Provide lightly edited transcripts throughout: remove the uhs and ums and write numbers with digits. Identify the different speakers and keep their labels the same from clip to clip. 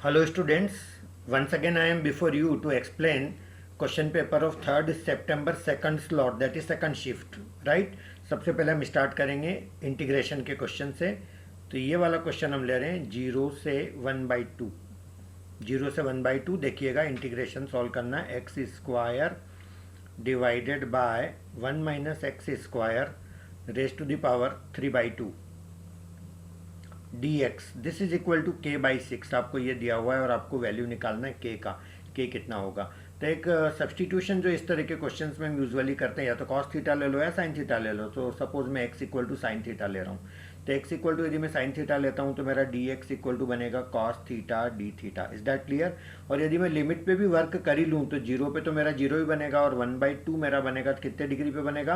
Speaker 1: Hello students, once again I am before you to explain question paper of 3rd September second slot, that is second shift, right। सबसे पहले हम start करेंगे integration के question से। तो ये वाला क्वेश्चन हम ले रहे हैं 0 से 1/2। 0 से 1/2 देखिएगा, इंटीग्रेशन सॉल्व करना है। X square divided by 1 minus x square raise to the power 3/2 dx this is equal to k/6। आपको ये दिया हुआ है और आपको वैल्यू निकालना है k का, k कितना होगा। तो एक सब्सटीट्यूशन जो इस तरह के क्वेश्चंस में हम यूजुअली करते हैं, या तो cos थीटा ले लो या sin थीटा ले लो। तो सपोज मैं x equal to sine theta ले रहा हूँ, तो x इक्वल टू यदि मैं साइन थीटा लेता हूँ तो मेरा dx इक्वल टू बनेगा cos theta d theta. Is that clear. और यदि मैं लिमिट पे भी वर्क कर ही लूँ तो 0 पे तो मेरा 0 ही बनेगा, और 1/2 मेरा बनेगा तो कितने डिग्री पे बनेगा,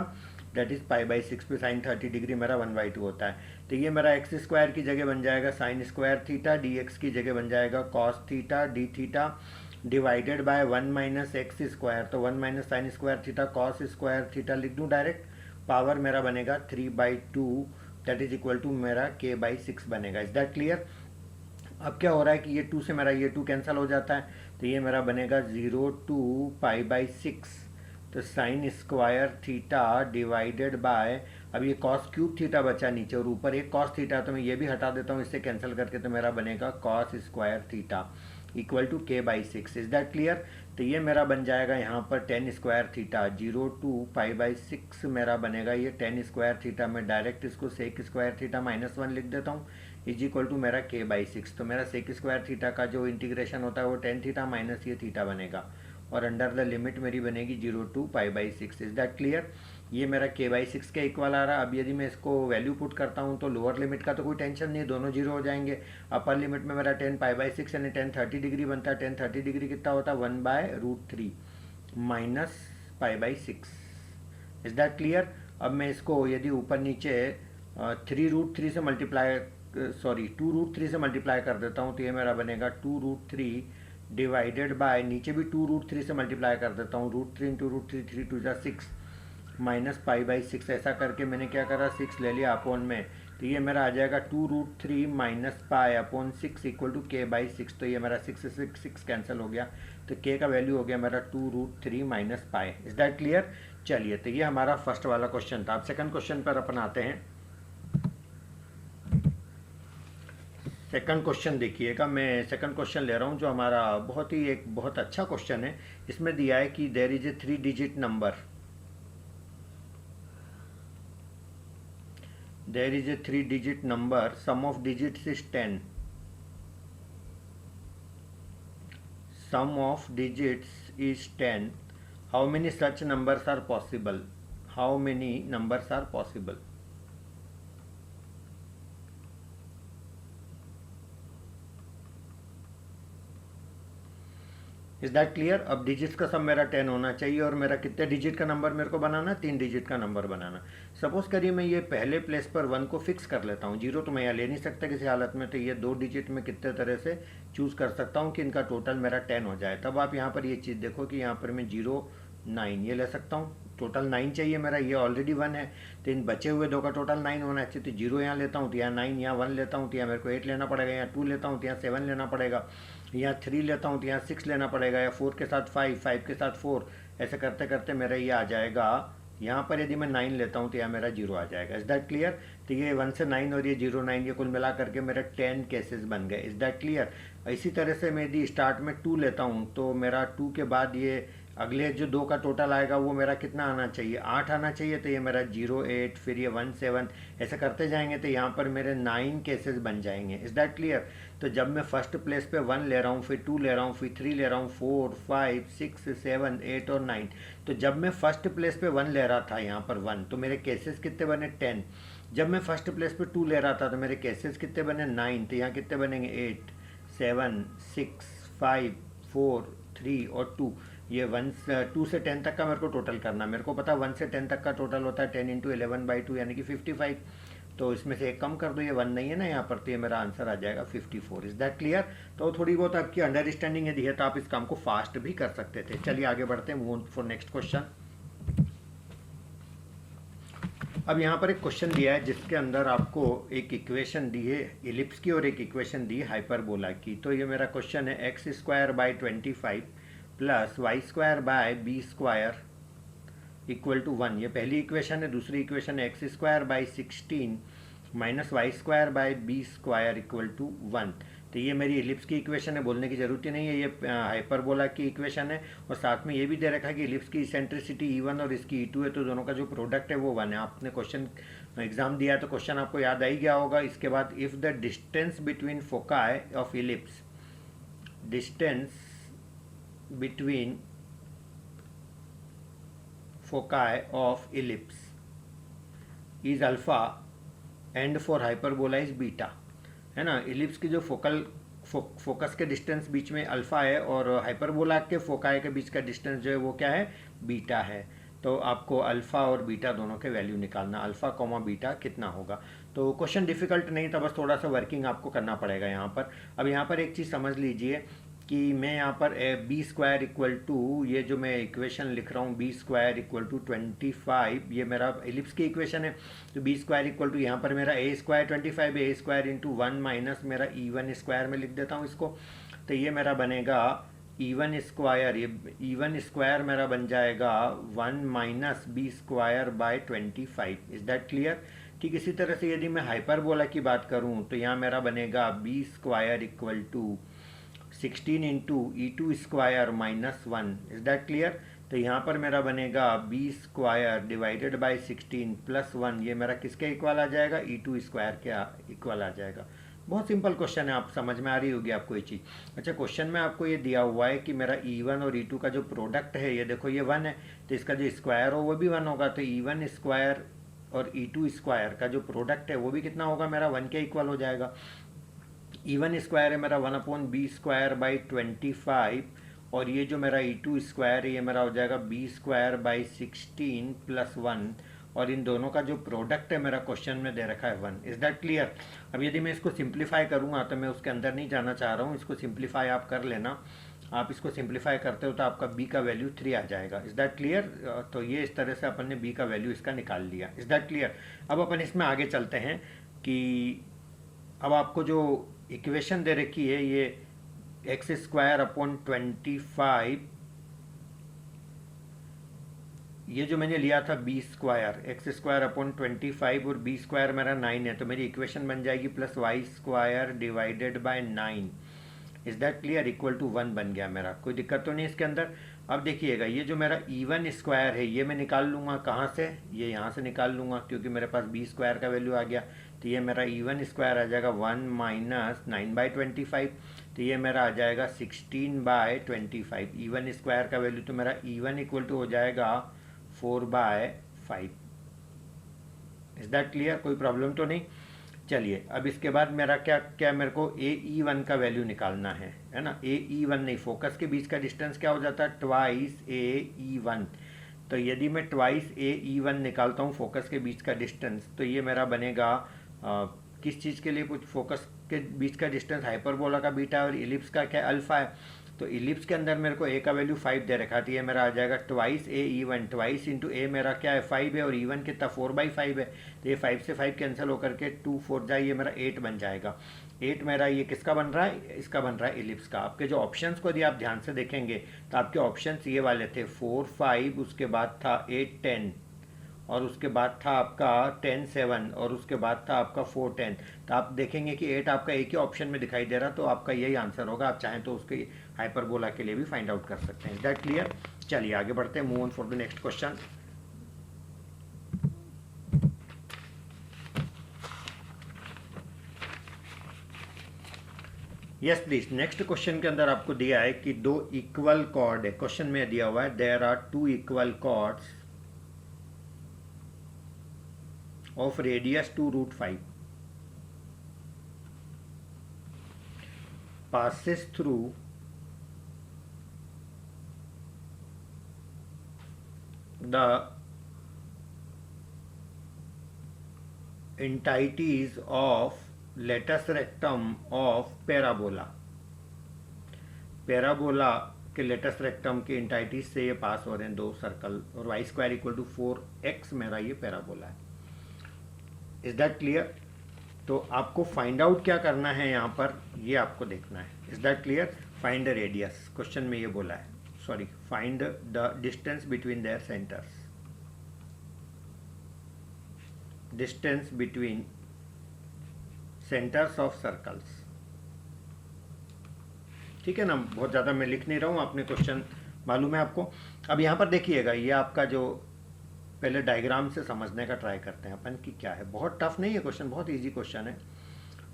Speaker 1: दैट इज π/6 पे साइन 30 डिग्री मेरा 1/2 होता है। तो ये मेरा एक्स स्क्वायर की जगह बन जाएगा साइन स्क्वायर थीटा, dx की जगह बन जाएगा cos theta d theta divided by 1 minus x square. तो 1 minus sine square theta cos square theta लिख दूँ डायरेक्ट। पावर मेरा बनेगा 3/2, दैट इज इक्वल टू मेरा k/6 बनेगा। Is that clear. अब क्या हो रहा है कि ये 2 से मेरा ये 2 कैंसिल हो जाता है, तो ये मेरा बनेगा 0 to π/6। तो sine square theta divided by, अब ये कॉस क्यूब थीटा बचा नीचे और ऊपर एक कॉस थीटा, तो मैं ये भी हटा देता हूँ इससे कैंसिल करके, तो मेरा बनेगा cos square theta equal to k/6। Is that clear. तो ये मेरा बन जाएगा यहाँ पर टेन स्क्वायर थीटा 0 to π/6 मेरा बनेगा ये टेन स्क्वायर थीटा। मैं डायरेक्ट इसको सेक स्क्वायर थीटा -1 लिख देता हूँ इज इक्वल टू मेरा k/6। तो मेरा सेक स्क्वायर थीटा का जो इंटीग्रेशन होता है वो टेन थीटा माइनस ये थीटा बनेगा, और अंडर द लिमिट मेरी बनेगी 0 to π/6। Is that clear. ये मेरा k/6 के इक्वल आ रहा है। अब यदि मैं इसको वैल्यू पुट करता हूँ तो लोअर लिमिट का तो कोई टेंशन नहीं, दोनों जीरो हो जाएंगे। अपर लिमिट में मेरा 10 π/6 यानी 10 30 डिग्री बनता है। 10 30 डिग्री कितना होता है, 1/√3 माइनस π/6। Is that clear. अब मैं इसको यदि ऊपर नीचे 3√3 से मल्टीप्लाई, सॉरी 2√3 से मल्टीप्लाई कर देता हूँ, तो ये मेरा बनेगा 2√3 डिवाइडेड बाय, नीचे भी 2√3 से मल्टीप्लाई कर देता हूँ, √3 × √3 3 2 6 माइनस π/6। ऐसा करके मैंने क्या करा, 6 ले लिया अपॉन में, तो ये मेरा आ जाएगा 2√3 माइनस π/6 इक्वल टू k/6। तो ये मेरा 6 कैंसिल हो गया, तो k का वैल्यू हो गया मेरा 2√3 माइनस π। Is that clear. चलिए, तो ये हमारा फर्स्ट वाला क्वेश्चन था। अब सेकंड क्वेश्चन पर अपन आते हैं। सेकंड क्वेश्चन देखिएगा, मैं सेकंड क्वेश्चन ले रहा हूँ जो हमारा बहुत अच्छा क्वेश्चन है। इसमें दिया है कि there is a 3 digit number, there is a 3 digit number, sum of digits is 10, sum of digits is 10, how many such numbers are possible, how many numbers are possible। Is that clear. अब digits का सम मेरा 10 होना चाहिए, और मेरा कितने digit का number मेरे को बनाना, 3 डिजिट का नंबर बनाना। सपोज करिए मैं ये पहले प्लेस पर 1 को फिक्स कर लेता हूँ, 0 तो मैं यहाँ ले नहीं सकता किसी हालत में, तो ये 2 डिजिट में कितने तरह से चूज कर सकता हूँ कि इनका टोटल मेरा 10 हो जाए। तब आप यहाँ पर ये चीज़ देखो कि यहाँ पर मैं 0 9 ये ले सकता हूँ, टोटल 9 चाहिए मेरा, ये ऑलरेडी 1 है, तो इन बचे हुए 2 का टोटल 9 होना चाहिए। तो 0 यहाँ लेता हूँ तो यहाँ 9, यहाँ 1 लेता हूँ तो यहाँ मेरे को 8 लेना पड़ेगा, यहाँ 2 लेता हूँ तो यहाँ 7 लेना पड़ेगा, यहाँ 3 लेता हूँ तो यहाँ 6 लेना पड़ेगा, या 4 के साथ 5, 5 के साथ 4, ऐसे करते करते मेरा ये आ जाएगा। यहाँ पर यदि मैं 9 लेता हूँ तो यहाँ मेरा 0 आ जाएगा। Is that clear. तो ये 1 से 9 और ये 0 9 ये कुल मिला करके मेरे 10 केसेस बन गए। Is that clear. इसी तरह से मैं यदि स्टार्ट में 2 लेता हूँ तो मेरा 2 के बाद ये अगले जो 2 का टोटल आएगा वो मेरा कितना आना चाहिए, 8 आना चाहिए। तो ये मेरा 0 8, फिर ये 1 7, ऐसे करते जाएंगे तो यहाँ पर मेरे 9 केसेस बन जाएंगे। Is that clear. तो जब मैं फर्स्ट प्लेस पे 1 ले रहा हूँ, फिर 2 ले रहा हूँ, फिर 3 ले रहा हूँ, 4 5 6 7 8 और 9, तो जब मैं फर्स्ट प्लेस पे 1 ले रहा था यहाँ पर 1, तो मेरे केसेस कितने बने 10। जब मैं फर्स्ट प्लेस पे 2 ले रहा था तो मेरे केसेस कितने बने 9, तो यहाँ कितने बनेंगे 8 7 6 5 4 3 और 2। ये 2 से 10 तक का मेरे को टोटल करना, मेरे को पता 1 से 10 तक का टोटल होता है 10 × 11/2 यानी कि 55। तो इसमें से एक कम कर दो, ये 1 नहीं है ना यहाँ पर, तो ये मेरा आंसर आ जाएगा 54। Is that clear. तो थोड़ी बहुत आपकी अंडरस्टैंडिंग यदि है तो आप इस काम को फास्ट भी कर सकते थे। चलिए आगे बढ़ते हैं, मूव फॉर नेक्स्ट क्वेश्चन। अब यहाँ पर एक क्वेश्चन दिया है जिसके अंदर आपको एक इक्वेशन दी है इलिप्स की और एक इक्वेशन दी है हाइपरबोला की। तो ये मेरा क्वेश्चन है x square by 25 plus y square by b square equal to 1। ये पहली इक्वेशन है। दूसरी इक्वेशन है x square by 16 minus y square by b square equal to 1। तो ये मेरी इलिप्स की इक्वेशन है, बोलने की ज़रूरत ही नहीं है, ये हाइपरबोला की इक्वेशन है। और साथ में ये भी दे रखा है कि इलिप्स की इसेंट्रिसिटी E1 और इसकी E2 है, तो दोनों का जो प्रोडक्ट है वो 1 है। आपने क्वेश्चन एग्जाम दिया है तो क्वेश्चन आपको याद आ ही गया होगा। इसके बाद if the distance between foci of ellipse, distance between foci of ellipse is alpha and for hyperbola is beta, है ना। इलिप्स की जो फोकस के डिस्टेंस बीच में अल्फा है और हाइपरबोला के फोकाई के बीच का डिस्टेंस जो है वो क्या है, बीटा है। तो आपको अल्फा और बीटा दोनों के वैल्यू निकालना, अल्फा कॉमा बीटा कितना होगा। तो क्वेश्चन डिफिकल्ट नहीं था, बस थोड़ा सा वर्किंग आपको करना पड़ेगा यहाँ पर। अब यहाँ पर एक चीज़ समझ लीजिए कि मैं यहाँ पर बी स्क्वायर इक्वल टू, ये जो मैं इक्वेशन लिख रहा हूँ बी स्क्वायर इक्वल टू 25, ये मेरा इलिप्स की इक्वेशन है। तो बी स्क्वायर इक्वल टू यहाँ पर मेरा ए स्क्वायर 25 है, ए स्क्वायर इंटू 1 माइनस मेरा E1 स्क्वायर में लिख देता हूँ इसको। तो ये मेरा बनेगा E1 स्क्वायर, ये E1 स्क्वायर मेरा बन जाएगा 1 minus b square by 25। Is that clear. ठीक इसी तरह से यदि मैं हाइपरबोला की बात करूँ तो यहाँ मेरा बनेगा b square equal to 16 into E2 square minus 1। Is that clear. तो यहाँ पर मेरा बनेगा b square divided by 16 plus 1, ये मेरा किसके इक्वल आ जाएगा, E2 स्क्वायर के इक्वल आ जाएगा। बहुत सिंपल क्वेश्चन है, आप समझ में आ रही होगी आपको ये चीज़। अच्छा, क्वेश्चन में आपको ये दिया हुआ है कि मेरा E1 और E2 का जो प्रोडक्ट है, ये देखो ये 1 है, तो इसका जो स्क्वायर हो वो भी 1 होगा। तो E1 स्क्वायर और E2 स्क्वायर का जो प्रोडक्ट है वो भी कितना होगा, मेरा 1 के इक्वल हो जाएगा। E1 स्क्वायर है मेरा 1 बी स्क्वायर बाई 25, और ये जो मेरा E2 स्क्वायर है ये मेरा हो जाएगा बी स्क्वायर बाई 16 प्लस 1, और इन दोनों का जो प्रोडक्ट है मेरा क्वेश्चन में दे रखा है 1। Is that clear. अब यदि मैं इसको सिंप्लीफाई करूँगा, तो मैं उसके अंदर नहीं जाना चाह रहा हूँ, इसको सिंप्लीफाई आप कर लेना। आप इसको सिंप्लीफाई करते हो तो आपका b का वैल्यू 3 आ जाएगा। Is that clear. तो ये इस तरह से अपन ने b का वैल्यू इसका निकाल लिया। Is that clear. अब अपन इसमें आगे चलते हैं कि अब आपको जो इक्वेशन दे रखी है ये एक्स स्क्वायर अपॉन 25, ये जो मैंने लिया था b square, x square upon 25 और बी स्क्वायर मेरा 9 है, तो मेरी इक्वेशन बन जाएगी plus y square divided by 9। Is that clear. Equal to 1 बन गया मेरा, कोई दिक्कत तो नहीं इसके अंदर। अब देखिएगा ये जो मेरा E1 स्क्वायर है ये मैं निकाल लूँगा कहाँ से, ये यहाँ से निकाल लूँगा क्योंकि मेरे पास बी स्क्वायर का वैल्यू आ गया। तो ये मेरा E1 स्क्वायर आ जाएगा 1 माइनस 9/25, तो ये मेरा आ जाएगा 16/25। E1 स्क्वायर का वैल्यू तो मेरा E1 इक्वल टू हो जाएगा 4/5। इज दैट क्लियर, कोई प्रॉब्लम तो नहीं। चलिए अब इसके बाद मेरा क्या क्या मेरे को AE1 का वैल्यू निकालना है ना। AE1 नहीं, फोकस के बीच का डिस्टेंस क्या हो जाता है, ट्वाइस AE1। तो यदि मैं ट्वाइस AE1 निकालता हूँ फोकस के बीच का डिस्टेंस, तो ये मेरा बनेगा किस चीज़ के लिए, कुछ फोकस के बीच का डिस्टेंस हाइपरबोला का बीटा और इलिप्स का क्या अल्फा है। तो इलिप्स के अंदर मेरे को ए का वैल्यू 5 दे रखा था, ये मेरा आ जाएगा ट्वाइस AE1। ट्वाइस इंटू ए मेरा क्या है 5 है, और E1 कितना 4/5 है, तो ये 5 से 5 कैंसिल होकर के 2 4 जाए, ये मेरा 8 बन जाएगा। 8 मेरा ये किसका बन रहा है, इसका बन रहा है इलिप्स का। आपके जो ऑप्शंस को यदि आप ध्यान से देखेंगे तो आपके ऑप्शंस ये वाले थे 4 5, उसके बाद था 8 10, और उसके बाद था आपका 10 7, और उसके बाद था आपका 4 10। तो आप देखेंगे कि 8 आपका एक ही ऑप्शन में दिखाई दे रहा, तो आपका यही आंसर होगा। आप चाहें तो उसके हाइपरबोला के लिए भी फाइंड आउट कर सकते हैं। That clear. चलिए आगे बढ़ते हैं, move on for the next question. Yes please. Next question के अंदर आपको दिया है कि दो इक्वल कॉर्ड है, क्वेश्चन में दिया हुआ है there are 2 equal chords of radius 2 root 5 passes through the entities of latus rectum of parabola। Parabola के लेटस रेक्टम के इंटाइटीज से ये पास हो रहे हैं 2 सर्कल, और y² = 4x मेरा ये पैराबोला है। Is that clear? तो आपको फाइंड आउट क्या करना है यहाँ पर, ये आपको देखना है। Is that clear? Find the radius, question में ये बोला है, sorry, find the distance between their centres, distance between centres of circles. ठीक है ना, बहुत ज़्यादा मैं लिख नहीं रहा हूँ, आपने क्वेश्चन मालूम है आपको। अब यहाँ पर देखिएगा, ये आपका जो पहले डायग्राम से समझने का ट्राई करते हैं अपन कि क्या है। बहुत टफ नहीं है क्वेश्चन, बहुत इजी क्वेश्चन है,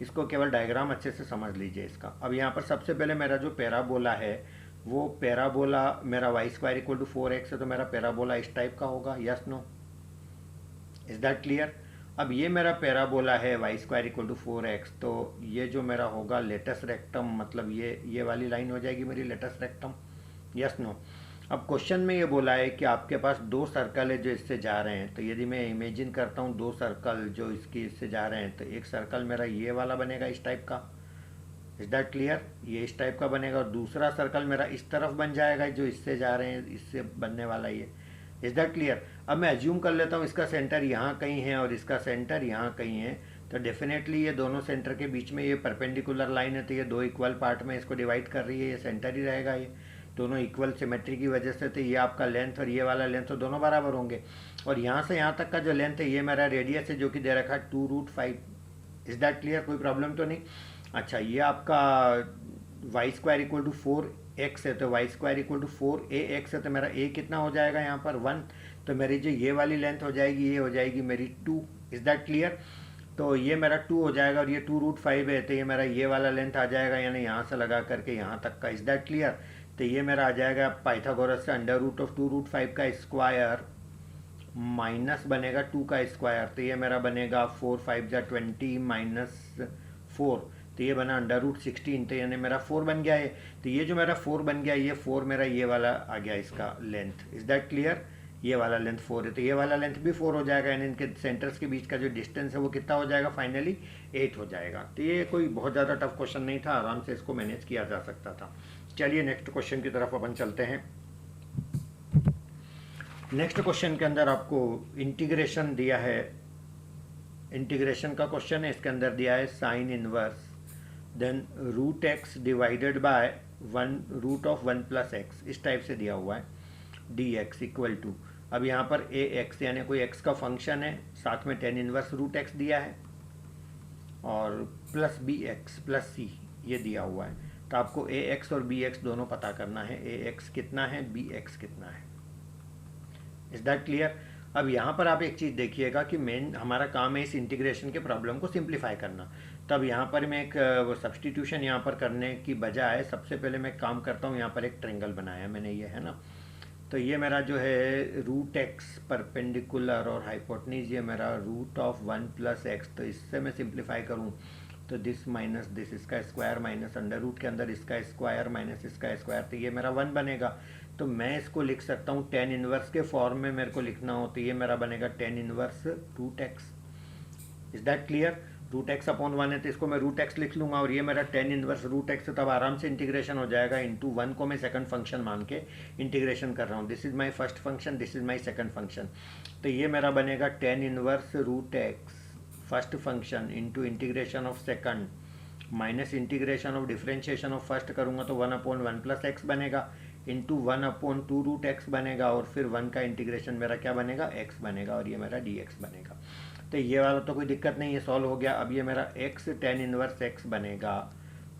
Speaker 1: इसको केवल डायग्राम अच्छे से समझ लीजिए इसका। अब यहाँ पर सबसे पहले मेरा जो पैराबोला है, वो पैराबोला मेरा Y square equal to 4x है, तो मेरा पैराबोला इस टाइप का होगा, yes no? Is that clear? अब ये मेरा पैराबोला है Y square equal to 4x, तो ये जो मेरा होगा लेटस रेक्टम, मतलब ये वाली लाइन हो जाएगी मेरी लेटस रेक्टम, यस नो? अब क्वेश्चन में ये बोला है कि आपके पास दो सर्कल है जो इससे जा रहे हैं, तो यदि मैं इमेजिन करता हूँ दो सर्कल जो इससे जा रहे हैं, तो एक सर्कल मेरा ये वाला बनेगा इस टाइप का, इज दैट क्लियर? ये इस टाइप का बनेगा, और दूसरा सर्कल मेरा इस तरफ बन जाएगा जो इससे जा रहे हैं, इससे बनने वाला ये, इज दैट क्लियर? अब मैं एज्यूम कर लेता हूँ इसका सेंटर यहाँ कहीं है और इसका सेंटर यहाँ कहीं है, तो डेफिनेटली ये दोनों सेंटर के बीच में ये परपेंडिकुलर लाइन है, तो ये दो इक्वल पार्ट में इसको डिवाइड कर रही है, ये सेंटर ही रहेगा, ये दोनों इक्वल सिमेट्री की वजह से, तो ये आपका लेंथ और ये वाला लेंथ तो दोनों बराबर होंगे, और यहाँ से यहाँ तक का जो लेंथ है ये मेरा रेडियस है जो कि दे रखा है 2√5, इज दैट क्लियर? कोई प्रॉब्लम तो नहीं? अच्छा, ये आपका Y square equal to 4x है, तो Y square equal to 4ax है, तो मेरा a कितना हो जाएगा यहाँ पर 1, तो मेरी जो ये वाली लेंथ हो जाएगी ये हो जाएगी मेरी 2, इज दैट क्लियर? तो ये मेरा 2 हो जाएगा और ये 2√5 है, तो ये मेरा ये वाला लेंथ आ जाएगा, यानी यहाँ से लगा करके यहाँ तक का, इज दैट क्लियर? तो ये मेरा आ जाएगा पाइथागोरस से √2√5 का स्क्वायर माइनस बनेगा 2 का स्क्वायर, तो ये मेरा बनेगा 4 5 जा 20 -4, तो ये बना √16, तो यानी मेरा 4 बन गया है। तो ये जो मेरा 4 बन गया, ये 4 मेरा ये वाला आ गया इसका लेंथ, इज दैट क्लियर? ये वाला लेंथ 4 है, तो ये वाला लेंथ भी 4 हो जाएगा, यानी इनके सेंटर्स के बीच का जो डिस्टेंस है वो कितना हो जाएगा फाइनली 8 हो जाएगा। तो ये कोई बहुत ज़्यादा टफ क्वेश्चन नहीं था, आराम से इसको मैनेज किया जा सकता था। चलिए नेक्स्ट क्वेश्चन की तरफ अपन चलते हैं। नेक्स्ट क्वेश्चन के अंदर आपको इंटीग्रेशन दिया है, इंटीग्रेशन का क्वेश्चन है, इसके अंदर दिया है sine inverse then √x divided by 1 √1 + x, इस टाइप से दिया हुआ है, dx इक्वल टू, अब यहाँ पर ax यानी कोई x का फंक्शन है, साथ में tan इनवर्स √x दिया है और प्लस bx प्लस c ये दिया हुआ है, तो आपको ax और bx दोनों पता करना है, ax कितना है bx कितना है, इज दैट क्लियर? अब यहाँ पर आप एक चीज़ देखिएगा कि मेन हमारा काम है इस इंटीग्रेशन के प्रॉब्लम को सिंप्लीफाई करना, तब यहाँ पर मैं एक वो सब्सटीट्यूशन यहाँ पर करने की बजाय सबसे पहले मैं काम करता हूँ, यहाँ पर एक ट्रायंगल बनाया मैंने, ये है ना, तो ये मेरा जो है √x परपेंडिकुलर और हाइपोटेन्यूज ये मेरा √1 + x, तो इससे मैं सिंप्लीफाई करूँ तो दिस माइनस दिस, इसका स्क्वायर माइनस अंडर रूट के अंदर इसका स्क्वायर माइनस इसका स्क्वायर, तो ये मेरा 1 बनेगा, तो मैं इसको लिख सकता हूँ tan इनवर्स के फॉर्म में मेरे को लिखना हो, तो ये मेरा बनेगा tan inverse √x, is that clear? √x upon 1 है तो इसको मैं √x लिख लूँगा, और ये मेरा tan इनवर्स √x है, तब आराम से इंटीग्रेशन हो जाएगा, इंटू 1 को मैं सेकंड फंक्शन मान के इंटीग्रेशन कर रहा हूँ, this is my first function, this is my second function, तो ये मेरा बनेगा tan inverse √x first function into integration of second minus integration of differentiation of first करूँगा तो 1/1 + x बनेगा, इंटू 1/2√x बनेगा, और फिर 1 का इंटीग्रेशन मेरा क्या बनेगा x बनेगा, और ये मेरा dx बनेगा, तो ये वाला तो कोई दिक्कत नहीं है, सॉल्व हो गया। अब ये मेरा x tan इनवर्स x बनेगा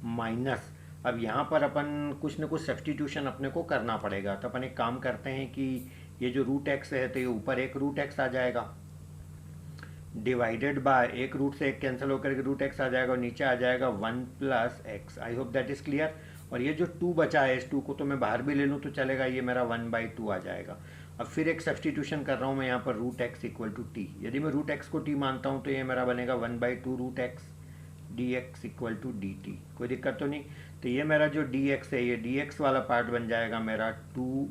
Speaker 1: माइनस, अब यहाँ पर अपन कुछ न कुछ सब्सटीट्यूशन अपने को करना पड़ेगा, तो अपन एक काम करते हैं कि ये जो √x है तो ये ऊपर एक √x आ जाएगा, डिवाइडेड बाय एक रूट से एक कैंसिल होकर के √x आ जाएगा, और नीचे आ जाएगा 1 + x, I hope that is clear. और ये जो 2 बचा है, इस 2 को तो मैं बाहर भी ले लूँ तो चलेगा, ये मेरा 1/2 आ जाएगा। अब फिर एक सब्सटीट्यूशन कर रहा हूँ मैं यहाँ पर √x = t, यदि मैं √x को t मानता हूँ तो ये मेरा बनेगा 1/2 √x dx = dt, कोई दिक्कत तो नहीं। तो ये मेरा जो dx है, ये dx वाला पार्ट बन जाएगा मेरा 2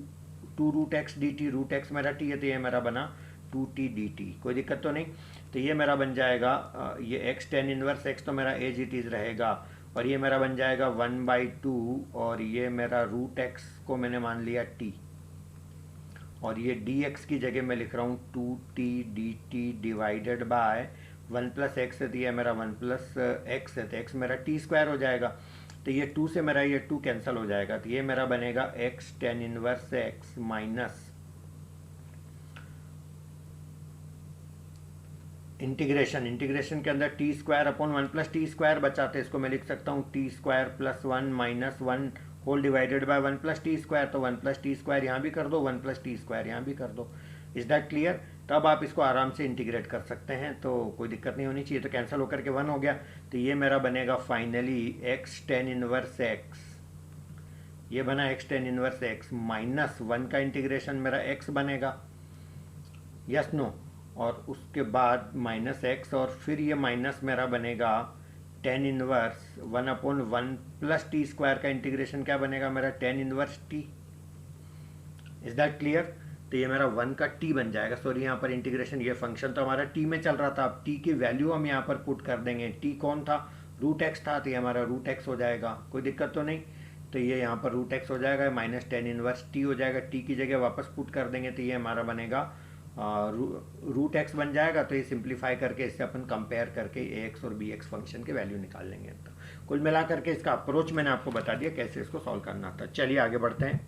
Speaker 1: √x dt, √x मेरा t है तो ये मेरा बना 2t dt, कोई दिक्कत तो नहीं। तो ये मेरा बन जाएगा ये x tan इनवर्स x तो मेरा एज इट इज़ रहेगा, और ये मेरा बन जाएगा 1/2, और ये मेरा √x को मैंने मान लिया t, और ये dx की जगह मैं लिख रहा हूँ 2t dt divided by one plus x है तो ये मेरा वन प्लस एक्स है, तो एक्स मेरा टी स्क्वायर हो जाएगा। तो ये टू से मेरा ये टू कैंसिल हो जाएगा, तो ये मेरा बनेगा x tan inverse x minus integration के अंदर t square upon one plus t square बचाते, इसको मैं लिख सकता हूँ t square plus one minus one whole divided by one plus t square. तो वन प्लस टी स्क्वायर यहाँ भी कर दो, वन प्लस टी स्क्वायर यहाँ भी कर दो। Is that clear? तब आप इसको आराम से इंटीग्रेट कर सकते हैं, तो कोई दिक्कत नहीं होनी चाहिए। तो कैंसिल होकर के वन हो गया, तो ये मेरा बनेगा finally x tan inverse x, ये बना x tan inverse x minus one का इंटीग्रेशन मेरा एक्स बनेगा, यस नो, और उसके बाद माइनस एक्स, और फिर ये माइनस मेरा बनेगा tan inverse one upon one plus t square का इंटीग्रेशन क्या बनेगा मेरा tan inverse T. Is that clear? तो ये मेरा वन का टी बन जाएगा। सॉरी, यहाँ पर इंटीग्रेशन, ये फंक्शन तो हमारा टी में चल रहा था, अब टी की वैल्यू हम यहाँ पर पुट कर देंगे। टी कौन था? रूट एक्स था, तो ये हमारा रूट एक्स हो जाएगा, कोई दिक्कत तो नहीं। तो ये यहाँ पर रूट एक्स हो जाएगा, माइनस टेन इनवर्स टी हो जाएगा, टी की जगह वापस पुट कर देंगे तो ये हमारा बनेगा रूट एक्स बन जाएगा। तो ये सिंप्लीफाई करके इससे अपन कंपेयर करके ए एक्स और बी एक्स फंक्शन के वैल्यू निकाल लेंगे। तो कुल मिला करके इसका अप्रोच मैंने आपको बता दिया कैसे इसको सॉल्व करना था। चलिए आगे बढ़ते हैं।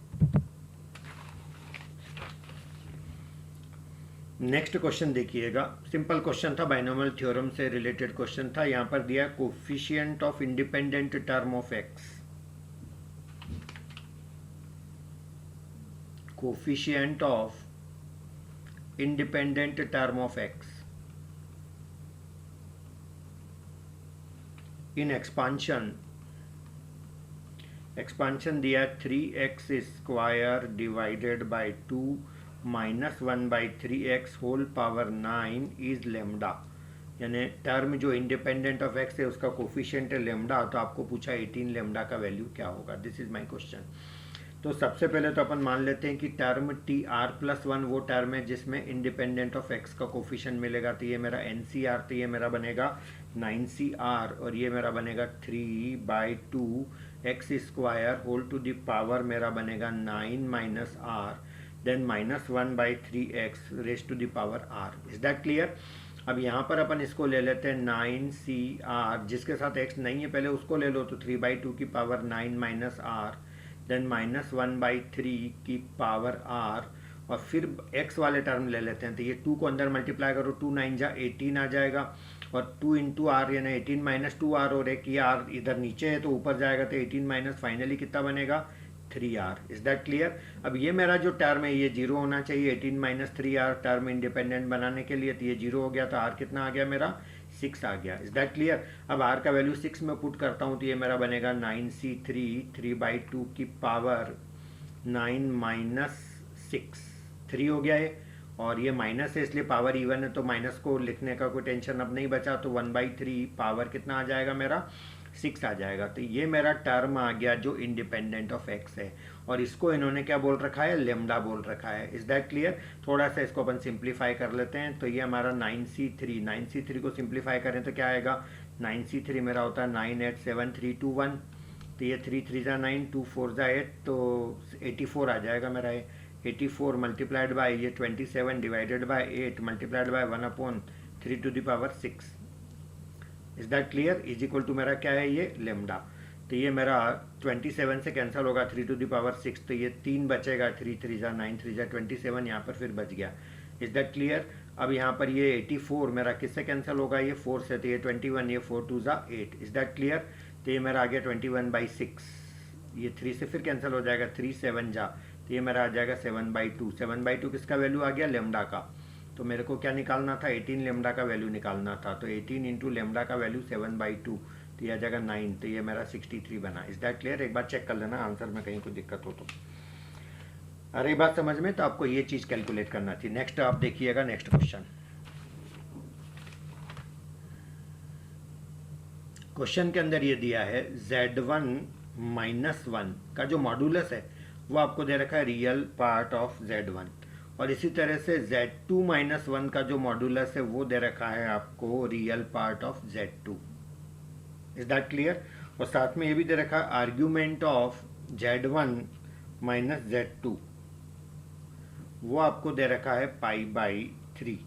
Speaker 1: नेक्स्ट क्वेश्चन देखिएगा, सिंपल क्वेश्चन था, बाइनोमियल थ्योरम से रिलेटेड क्वेश्चन था। यहाँ पर दिया coefficient of independent term of x, coefficient of independent term of x in expansion दिया 3x square divided by 2 minus 1/3x whole power 9 is lambda, यानी term जो independent of x है उसका कोफिशिएंट है लेमडा। तो आपको पूछा 18 लेमडा का वैल्यू क्या होगा, दिस इज माय क्वेश्चन। तो सबसे पहले तो अपन मान लेते हैं कि term T R plus one वो टर्म है जिसमें इंडिपेंडेंट ऑफ एक्स का कोफिशिएंट मिलेगा। तो ये मेरा एन सी आर, तो ये मेरा बनेगा 9CR, और ये मेरा बनेगा 3/2 x square whole to the power मेरा बनेगा 9 minus r, then minus 1/3x raise to the power r। Is that clear? अब यहाँ पर अपन इसको ले लेते हैं 9CR, जिसके साथ x नहीं है पहले उसको ले लो, तो 3/2 की power 9 minus r, then minus 1/3 की पावर r, और फिर x वाले टर्म ले लेते हैं। तो ये 2 को अंदर मल्टीप्लाई करो, 2 9 जा 18 आ जाएगा, और 2 इंटू आर यानी 18 माइनस 2r, और एक ये r इधर नीचे है तो ऊपर जाएगा, तो 18 माइनस फाइनली कितना बनेगा 3r। Is that clear? अब ये मेरा जो टर्म है ये जीरो होना चाहिए, 18 माइनस 3r टर्म इंडिपेंडेंट बनाने के लिए, तो ये जीरो हो गया, तो r कितना आ गया मेरा 6 आ गया। Is that clear? अब r का वैल्यू 6 में पुट करता हूँ तो ये मेरा बनेगा 9C3 3/2 की पावर 9 माइनस 6, 3 हो गया है, और ये माइनस है इसलिए पावर इवन है तो माइनस को लिखने का कोई टेंशन अब नहीं बचा, तो 1/3 पावर कितना आ जाएगा मेरा 6 आ जाएगा। तो ये मेरा टर्म आ गया जो इंडिपेंडेंट ऑफ एक्स है, और इसको इन्होंने क्या बोल रखा है, लेमडा बोल रखा है। Is that clear? थोड़ा सा इसको अपन सिंप्लीफाई कर लेते हैं। तो ये हमारा 9C3 को सिंप्लीफाई करें तो क्या आएगा, 9C3 मेरा होता है 9 8 7 3 2 1, तो ये 3 3 जा 9 2 4 जा 8, तो 84 आ जाएगा मेरा ये। 84 मल्टीप्लाइड बाय ये 27 divided by 8 multiplied by 1/3 to the power 6। Is that clear? Is equal to मेरा क्या है ये लेमडा। तो ये मेरा 27 से कैंसिल होगा 3 टू द पावर 6, तो ये 3 बचेगा, 3 3 जा 9 3 जा 27, यहाँ पर फिर बच गया। Is that clear? अब यहाँ पर ये 84 मेरा किससे कैंसिल होगा, ये 4 से, तो ये 21, ये 4 2 जा 8। Is that clear? तो ये मेरा आ गया 21/6, ये 3 से फिर कैंसिल हो जाएगा, 3 7 जा, तो ये मेरा आ जाएगा 7/2। 7/2 किसका वैल्यू आ गया, लेमडा का। तो मेरे को क्या निकालना था, 18 लेमडा का वैल्यू निकालना था, तो 18 इंटू लेमडा का वैल्यू 7/2, तो यह आ जाएगा 9, तो ये मेरा 63 बना। Is that clear? एक बार चेक कर लेना आंसर में कहीं कोई दिक्कत हो तो। अरे बात समझ में, तो आपको ये चीज़ कैलकुलेट करना थी। नेक्स्ट आप देखिएगा, नेक्स्ट क्वेश्चन। क्वेश्चन के अंदर ये दिया है Z1 - 1 का जो मॉडुलस है वो आपको दे रखा है रियल पार्ट ऑफ Z1, और इसी तरह से Z2 - 1 का जो मॉडुलस है वो दे रखा है आपको real part of Z2। Is that clear? और साथ में ये भी दे रखा है आर्ग्यूमेंट ऑफ Z1 - Z2, वो आपको दे रखा है π/3।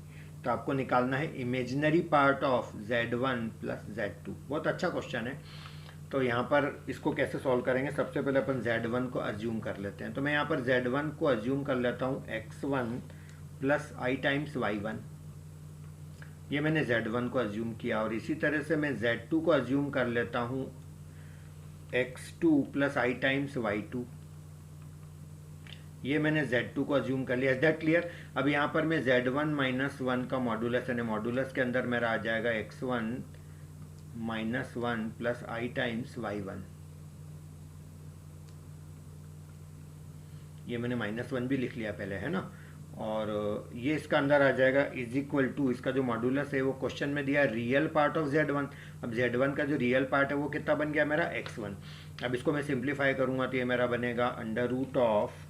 Speaker 1: तो आपको निकालना है imaginary part of Z1 plus Z2। बहुत अच्छा क्वेश्चन है। तो यहाँ पर इसको कैसे सॉल्व करेंगे, सबसे पहले अपन Z1 को अज्यूम कर लेते हैं। तो मैं यहाँ पर Z1 को अज्यूम कर लेता हूँ x1 प्लस आई टाइम्स y1। ये मैंने Z1 को अज्यूम किया। और इसी तरह से मैं Z2 को अज्यूम कर लेता हूँ x2 प्लस आई टाइम्स y2। ये मैंने Z2 को अज्यूम कर लिया। Is that clear? अब यहाँ पर मैं Z1 माइनस 1 का मॉडुलस यानी मॉडुलस के अंदर मेरा आ जाएगा x1 माइनस 1 प्लस आई टाइम्स y1। ये मैंने -1 भी लिख लिया पहले, है ना। और ये इसका अंदर आ जाएगा इज इक्वल टू, इसका जो मॉडुलस है वो क्वेश्चन में दिया रियल पार्ट ऑफ Z1। अब Z1 का जो रियल पार्ट है वो कितना बन गया मेरा x1। अब इसको मैं सिंप्लीफाई करूंगा तो ये मेरा बनेगा under root of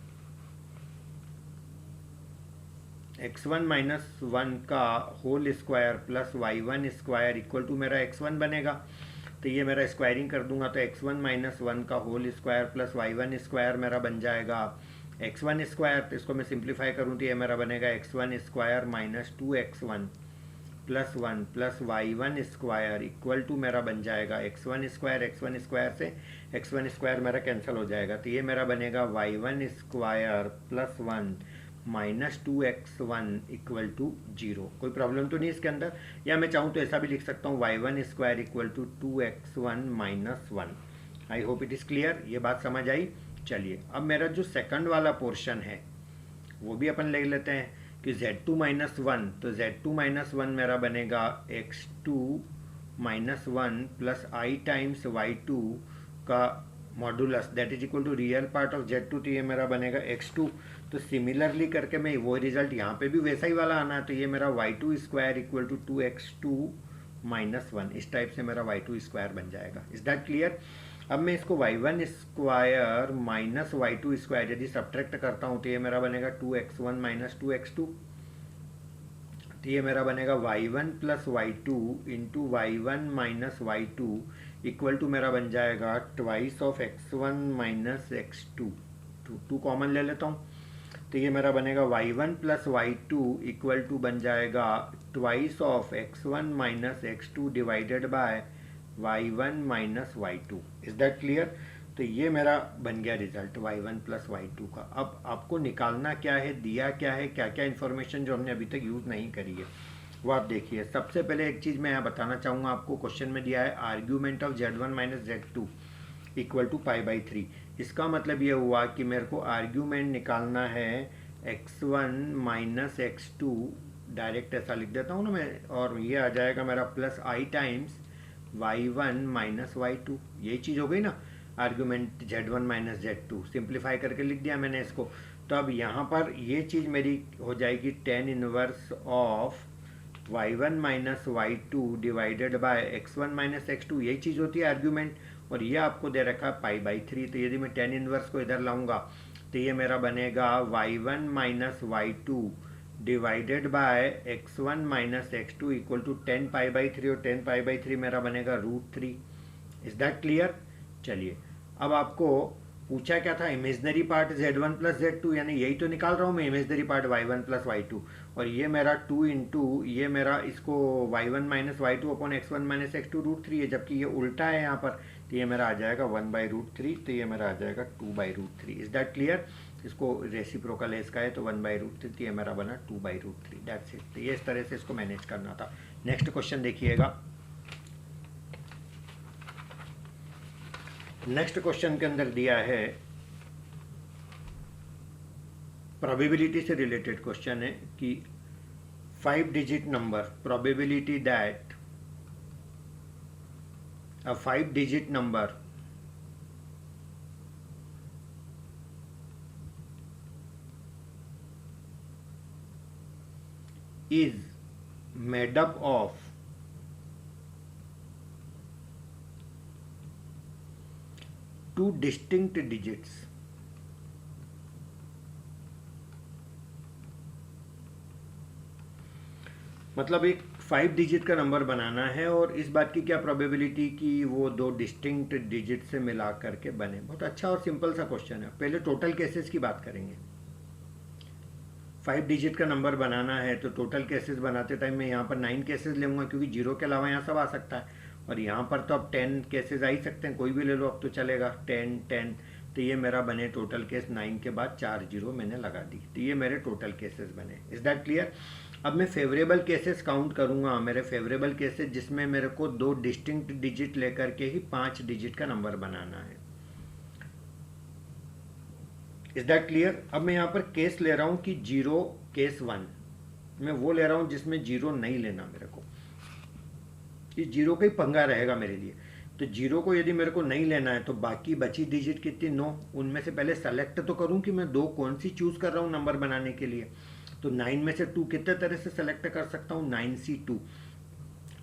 Speaker 1: x1 minus 1 का whole square plus y1 square equal to मेरा x1 बनेगा। तो ये मेरा स्क्वायरिंग कर दूंगा तो x1 माइनस 1 का whole square plus y1 square मेरा बन जाएगा x1 स्क्वायर। तो इसको मैं सिंप्लीफाई करूँ तो ये मेरा बनेगा x1 square minus 2x1 plus 1 plus y1 square equal to मेरा बन जाएगा x1 स्क्वायर से x1 स्क्वायर मेरा कैंसिल हो जाएगा। तो ये मेरा बनेगा y1 square plus 1 minus 2x1 equal to 0। कोई प्रॉब्लम तो नहीं इसके अंदर? या मैं चाहूँ तो ऐसा भी लिख सकता हूँ y1 square equal to 2x1 minus 1। I hope it is clear. ये बात समझ आई? चलिए अब मेरा जो सेकंड वाला पोर्शन है वो भी अपन ले लेते हैं कि Z2 माइनस 1। तो Z2 माइनस 1 मेरा बनेगा x2 माइनस 1 प्लस आई टाइम्स y2 का modulus that is equal to real part of Z2। तो ये मेरा बनेगा x2। तो सिमिलरली करके मैं वो रिजल्ट यहाँ पे भी वैसा ही वाला आना है। तो ये मेरा y2 square equal to 2x2 minus 1, इस टाइप से मेरा y2 स्क्वायर बन जाएगा। Is that clear? अब मैं इसको y1 square minus y2 square यदि सब्ट्रैक्ट करता हूँ तो ये मेरा बनेगा 2x1 माइनस 2x2। तो ये मेरा बनेगा y1 plus y2 into y1 minus y2 equal to मेरा बन जाएगा twice of x1 minus x2। Two common ले लेता हूँ तो ये मेरा बनेगा y1 plus y2 equal to बन जाएगा twice of x1 minus x2 divided by y1 minus y2। Is that clear? तो ये मेरा बन गया रिजल्ट y1 प्लस y2 का। अब आपको निकालना क्या है, दिया क्या है, क्या क्या इन्फॉर्मेशन जो हमने अभी तक यूज़ नहीं करी है वो आप देखिए। सबसे पहले एक चीज़ मैं यहाँ बताना चाहूँगा आपको, क्वेश्चन में दिया है argument of Z1 minus Z2 equal to π/3। इसका मतलब ये हुआ कि मेरे को आर्ग्यूमेंट निकालना है x1 माइनस x2, डायरेक्ट ऐसा लिख देता हूँ ना मैं, और ये आ जाएगा मेरा प्लस आई टाइम्स y1 माइनस y2। यही चीज़ हो गई ना argument Z1 minus Z2। Simplify करके लिख दिया मैंने इसको। तो अब यहाँ पर ये चीज़ मेरी हो जाएगी tan inverse of y1 minus y2 divided by x1 minus x2। यही चीज़ होती है आर्ग्यूमेंट। और ये आपको दे रखा है π/3। तो यदि मैं tan इनवर्स को इधर लाऊंगा तो ये मेरा बनेगा y1 minus y2 divided by x1 minus x2 equal to 10 π/3 और 10 π/3 मेरा बनेगा √3। Is that clear? चलिए अब आपको पूछा क्या था, imaginary part Z1 plus Z2, यानी यही तो निकाल रहा हूँ मैं, imaginary part y1 plus y2। और ये मेरा 2 इंटू ये मेरा इसको y1 minus y2 upon x1 minus x2 √3 है, जबकि ये उल्टा है यहाँ पर। तो ये मेरा आ जाएगा 1/√3। तो ये मेरा आ जाएगा 2/√3। Is that clear? इसको रेसिप्रोकल है इसका है तो 1/√3। तो ये मेरा बना 2/√3। That's it. तो ये इस तरह से इसको मैनेज करना था। नेक्स्ट क्वेश्चन देखिएगा। नेक्स्ट क्वेश्चन के अंदर दिया है, प्रोबेबिलिटी से रिलेटेड क्वेश्चन है कि 5 digit number, probability that a 5 digit number is made up of two distinct digits मतलब एक 5 डिजिट का नंबर बनाना है और इस बात की क्या प्रोबेबिलिटी कि वो दो डिस्टिंक्ट डिजिट से मिला करके बने। बहुत अच्छा और सिंपल सा क्वेश्चन है। पहले टोटल केसेस की बात करेंगे। 5 डिजिट का नंबर बनाना है तो टोटल केसेस बनाते टाइम मैं यहाँ पर 9 केसेस लूँगा, क्योंकि जीरो के अलावा यहाँ सब आ सकता है। और यहाँ पर तो अब 10 केसेस आ ही सकते हैं, कोई भी ले लो अब तो चलेगा, 10 10। तो ये मेरा बने टोटल केस, 9 के बाद 4 जीरो मैंने लगा दी, तो ये मेरे टोटल केसेस बने। Is that clear? अब मैं फेवरेबल केसेस काउंट करूँगा, मेरे फेवरेबल केसेस जिसमें मेरे को 2 डिस्टिंक्ट डिजिट लेकर के ही 5 डिजिट का नंबर बनाना है। Is that clear? अब मैं यहाँ पर केस ले रहा हूँ कि जीरो केस 1, मैं वो ले रहा हूँ जिसमें जीरो नहीं लेना मेरे को, इस जीरो का ही पंगा रहेगा मेरे लिए। तो जीरो को यदि मेरे को नहीं लेना है तो बाकी बची डिजिट कितनी, 9, उनमें से पहले सेलेक्ट तो करूं कि मैं 2 कौन सी चूज कर रहा हूं नंबर बनाने के लिए। तो 9 में से 2 कितने तरह से सेलेक्ट कर सकता हूं, 9C2।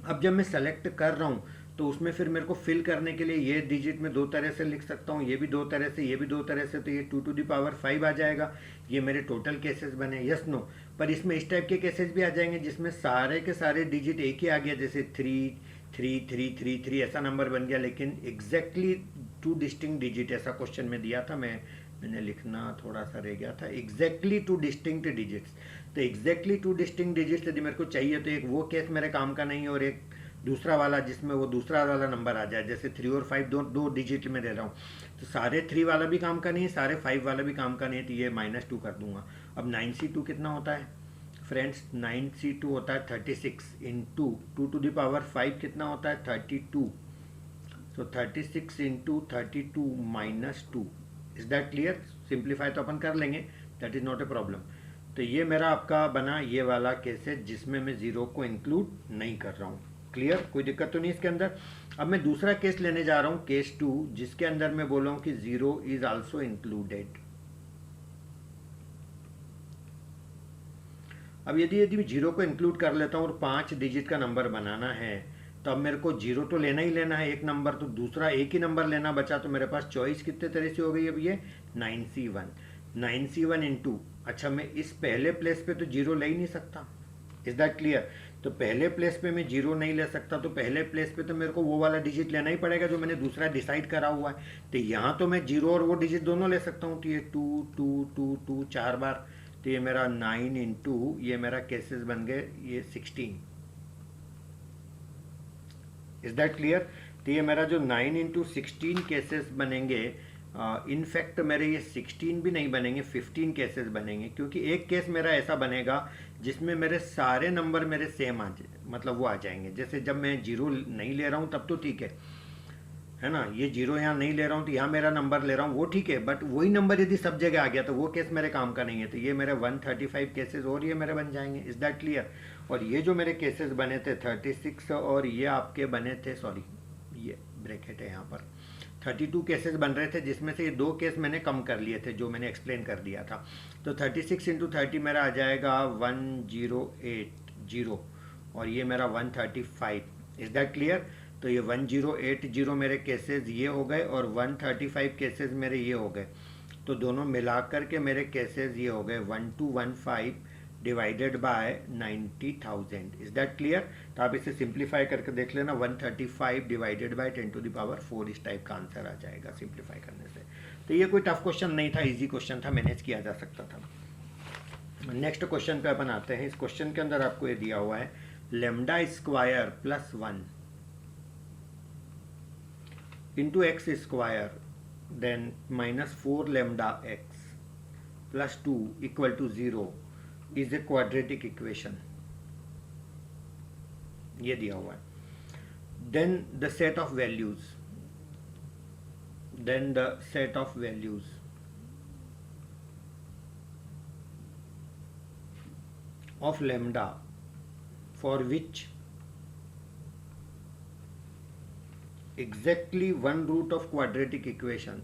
Speaker 1: अब जब मैं सेलेक्ट कर रहा हूं तो उसमें फिर मेरे को फिल करने के लिए ये डिजिट में 2 तरह से लिख सकता हूँ, ये भी 2 तरह से, ये भी 2 तरह से, तो ये 2⁵ आ जाएगा। ये मेरे टोटल केसेस बने, यस नो। पर इसमें इस टाइप के केसेस भी आ जाएंगे जिसमें सारे के सारे डिजिट एक ही आ गया, जैसे 3 3 3 3 3 ऐसा नंबर बन गया, लेकिन एग्जैक्टली 2 डिस्टिंक्ट डिजिट, ऐसा क्वेश्चन में दिया था, मैंने लिखना थोड़ा सा रह गया था, एग्जैक्टली 2 डिस्टिंक्ट डिजिट्स। तो एग्जैक्टली 2 डिस्टिंक्ट डिजिट्स यदि मेरे को चाहिए तो एक वो केस मेरे काम का नहीं है, और एक दूसरा वाला जिसमें वो दूसरा वाला नंबर आ जाए, जैसे 3 और 5 दो डिजिट में ले रहा हूँ, तो सारे 3 वाला भी काम का नहीं है, सारे 5 वाला भी काम का नहीं है, तो ये -2 कर दूंगा। अब 9C2 कितना होता है फ्रेंड्स? 9C2 होता है 36 इंटू 2⁵ कितना होता है, 32। सो 36 into 32 -2। Is that clear? Simplify तो अपन कर लेंगे, that is not a problem. तो ये मेरा आपका बना ये वाला केस है जिसमें मैं जीरो को इंक्लूड नहीं कर रहा हूँ। क्लियर? कोई दिक्कत तो नहीं इसके अंदर। अब मैं दूसरा केस लेने जा रहा हूँ, केस 2, जिसके अंदर मैं बोल रहा हूँ कि जीरो इज आल्सो इंक्लूडेड। अब यदि मैं जीरो को इंक्लूड कर लेता हूँ और 5 डिजिट का नंबर बनाना है, तो अब मेरे को जीरो तो लेना ही लेना है एक नंबर, तो दूसरा एक ही नंबर लेना बचा, तो मेरे पास चॉइस कितने तरह से हो गई अब ये 9C1 इंटू, अच्छा मैं इस पहले प्लेस पे तो जीरो ले ही नहीं सकता। Is that clear? तो पहले प्लेस पे मैं जीरो नहीं ले सकता, तो पहले प्लेस पे तो मेरे को वो वाला डिजिट लेना ही पड़ेगा जो मैंने दूसरा डिसाइड करा हुआ है। तो यहाँ तो मैं जीरो और वो डिजिट दोनों ले सकता हूँ, तो ये 2 2 2 2 4 बार, तो ये मेरा 9 इंटू, ये मेरा केसेस बन गए ये 16। Is that clear? तो ये मेरा जो 9 इंटू 16 केसेस बनेंगे, इनफैक्ट मेरे ये 16 भी नहीं बनेंगे, 15 केसेस बनेंगे, क्योंकि एक केस मेरा ऐसा बनेगा जिसमें मेरे सारे नंबर मेरे सेम आ जाए, मतलब वो आ जाएंगे। जैसे जब मैं जीरो नहीं ले रहा हूँ तब तो ठीक है ना, ये जीरो यहाँ नहीं ले रहा हूँ तो यहाँ मेरा नंबर ले रहा हूँ वो ठीक है, बट वही नंबर यदि सब जगह आ गया तो वो केस मेरे काम का नहीं है। तो ये मेरे 135 केसेस और ये मेरे बन जाएंगे। Is that clear? और ये जो मेरे केसेस बने थे 36, और ये आपके बने थे, सॉरी ये ब्रैकेट है यहाँ पर, 32 केसेस बन रहे थे, जिसमें से ये 2 केस मैंने कम कर लिए थे जो मैंने एक्सप्लेन कर दिया था। तो 36 इंटू 30 मेरा आ जाएगा 1080, और ये मेरा 135। Is that clear? तो ये 1080 मेरे केसेस ये हो गए, और 135 केसेस मेरे ये हो गए, तो दोनों मिलाकर के मेरे केसेस ये हो गए 1215 divided by 90,000। Is that clear? तो आप इसे सिंप्लीफाई करके देख लेना, 135 डिवाइडेड बाय 10⁴ इस टाइप का आंसर आ जाएगा सिंप्लीफाई करने से। तो ये कोई टफ क्वेश्चन नहीं था, इजी क्वेश्चन था, मैनेज किया जा सकता था। नेक्स्ट क्वेश्चन पे अपन आते हैं। इस क्वेश्चन के अंदर आपको ये दिया हुआ है lambda square plus 1 into x square then -4 lambda x plus 2 equal to 0 is a quadratic equation, ये दिया हुआ है। Then the set of values of lambda for which exactly one root of quadratic equation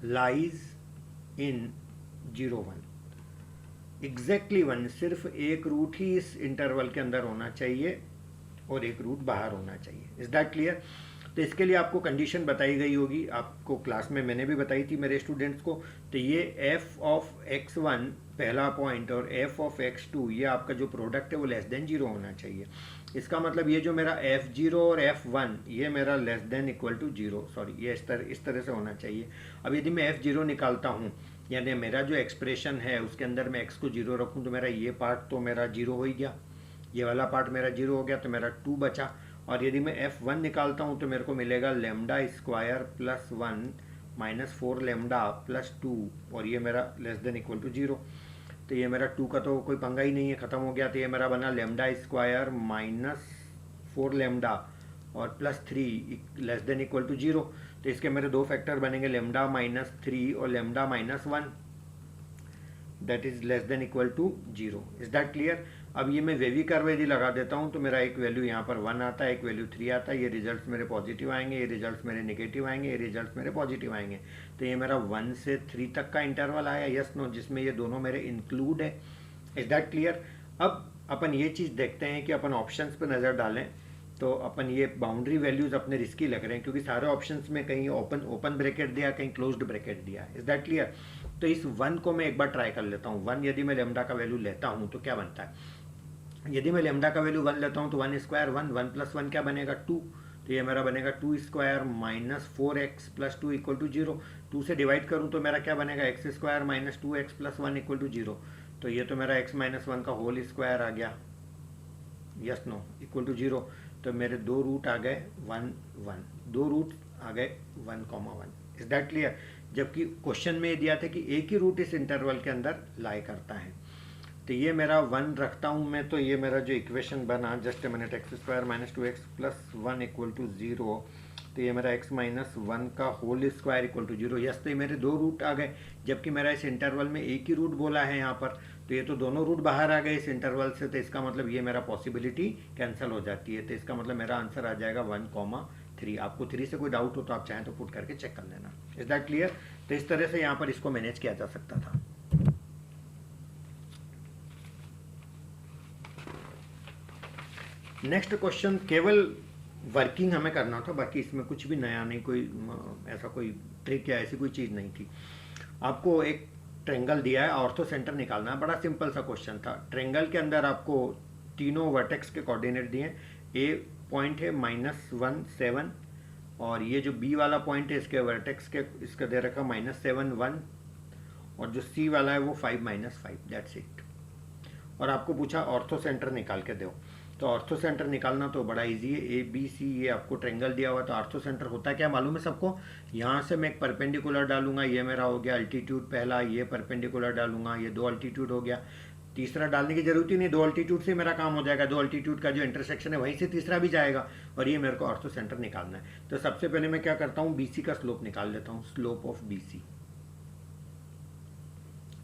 Speaker 1: lies in 0 1। Exactly 1, सिर्फ एक root ही इस interval के अंदर होना चाहिए और एक रूट बाहर होना चाहिए। Is that clear? तो इसके लिए आपको कंडीशन बताई गई होगी, आपको क्लास में मैंने भी बताई थी मेरे स्टूडेंट्स को। तो ये एफ ऑफ x1 पहला पॉइंट और एफ ऑफ x2 ये आपका जो प्रोडक्ट है वो लेस देन 0 होना चाहिए। इसका मतलब ये जो मेरा f0 और f1 ये मेरा less than equal to 0, sorry ये इस तरह से होना चाहिए। अब यदि मैं f0 निकालता हूँ, यानी मेरा जो एक्सप्रेशन है उसके अंदर मैं x को 0 रखूँ तो मेरा ये पार्ट तो मेरा 0 हो ही गया, ये वाला पार्ट मेरा 0 हो गया, तो मेरा 2 बचा। और यदि मैं f1 निकालता हूँ तो मेरे को मिलेगा lambda square plus 1 minus 4 lambda plus 2, और ये मेरा लेस देन इक्वल टू 0। तो ये मेरा 2 का तो कोई पंगा ही नहीं है, ख़त्म हो गया। तो ये मेरा बना लेमडा स्क्वायर माइनस 4 लेमडा और plus 3 less than equal to 0। तो इसके मेरे दो फैक्टर बनेंगे, लेमडा माइनस 3 और lambda minus 1, that is less than equal to 0। Is that clear? अब ये मैं वेवी कर्व यदि लगा देता हूँ तो मेरा एक वैल्यू यहाँ पर 1 आता है, एक वैल्यू 3 आता है। ये रिजल्ट्स मेरे पॉजिटिव आएंगे, ये रिजल्ट्स मेरे नेगेटिव आएंगे, ये रिजल्ट्स मेरे पॉजिटिव आएंगे। तो ये मेरा 1 से 3 तक का इंटरवल आया, यस नो, जिसमें ये दोनों मेरे इंक्लूड है। Is that clear? अब अपन ये चीज़ देखते हैं कि अपन ऑप्शंस पर नज़र डालें तो अपन ये बाउंड्री वैल्यूज़ अपने रिस्की लग रहे हैं, क्योंकि सारे ऑप्शंस में कहीं ओपन ब्रैकेट दिया, कहीं क्लोज्ड ब्रैकेट दिया। Is that clear? तो इस 1 को मैं एक बार ट्राई कर लेता हूँ। 1 यदि मैं लेमडा का वैल्यू लेता हूँ तो क्या बनता है? यदि मैं लेमडा का वैल्यू 1 लेता हूँ तो 1 स्क्वायर 1, 1 प्लस 1 क्या बनेगा? 2। तो ये मेरा बनेगा 2 square minus 4x plus 2 equal to 0। 2 से डिवाइड करूँ तो मेरा क्या बनेगा? X square minus 2x plus 1 equal to 0। तो ये तो मेरा x माइनस 1 का होल स्क्वायर आ गया, यस नो, इक्वल टू 0। तो मेरे दो रूट आ गए 1 1, दो रूट आ गए 1,1। Is that clear? जबकि क्वेश्चन में ये दिया था कि एक ही रूट इस इंटरवल के अंदर लाई करता है। तो ये मेरा 1 रखता हूँ मैं, तो ये मेरा जो इक्वेशन बना, just a minute, x square minus 2x plus 1 equal to 0। तो ये मेरा x माइनस 1 का whole square equal to 0। Yes, तो ये मेरे दो रूट आ गए, जबकि मेरा इस इंटरवल में एक ही रूट बोला है यहाँ पर। तो ये तो दोनों रूट बाहर आ गए इस इंटरवल से, तो इसका मतलब ये मेरा पॉसिबिलिटी कैंसिल हो जाती है। तो इसका मतलब मेरा आंसर आ जाएगा 1,3। आपको 3 से कोई डाउट हो तो आप चाहें तो पुट करके चेक कर लेना। Is that clear? तो इस तरह से यहाँ पर इसको मैनेज किया जा सकता था। नेक्स्ट क्वेश्चन केवल वर्किंग हमें करना था, बाकी इसमें कुछ भी नया नहीं, कोई ऐसा कोई ट्रिक या ऐसी कोई चीज़ नहीं थी। आपको एक ट्रेंगल दिया है, ऑर्थो सेंटर निकालना है। बड़ा सिंपल सा क्वेश्चन था। ट्रेंगल के अंदर आपको तीनों वर्टेक्स के कोऑर्डिनेट दिए। ए पॉइंट है -1 7, और ये जो बी वाला पॉइंट है इसके वर्टेक्स के इसका दे रखा -7 1, और जो सी वाला है वो 5 -5, दैट्स इट। और आपको पूछा ऑर्थो सेंटर निकाल के दो। तो ऑर्थो सेंटर निकालना तो बड़ा इजी है। ए बी सी ये आपको ट्रेंगल दिया हुआ, तो ऑर्थो सेंटर होता क्या मालूम है सबको? यहाँ से मैं एक परपेंडिकुलर डालूंगा, ये मेरा हो गया अल्टीट्यूड पहला, ये परपेंडिकुलर डालूंगा, ये 2 अल्टीट्यूड हो गया। तीसरा डालने की जरूरत ही नहीं, 2 अल्टीट्यूड से मेरा काम हो जाएगा। 2 अल्टीट्यूड का जो इंटरसेक्शन है वहीं से तीसरा भी जाएगा, और ये मेरे को ऑर्थो सेंटर निकालना है। तो सबसे पहले मैं क्या करता हूँ, बीसी का स्लोप निकाल लेता हूँ। स्लोप ऑफ बीसी,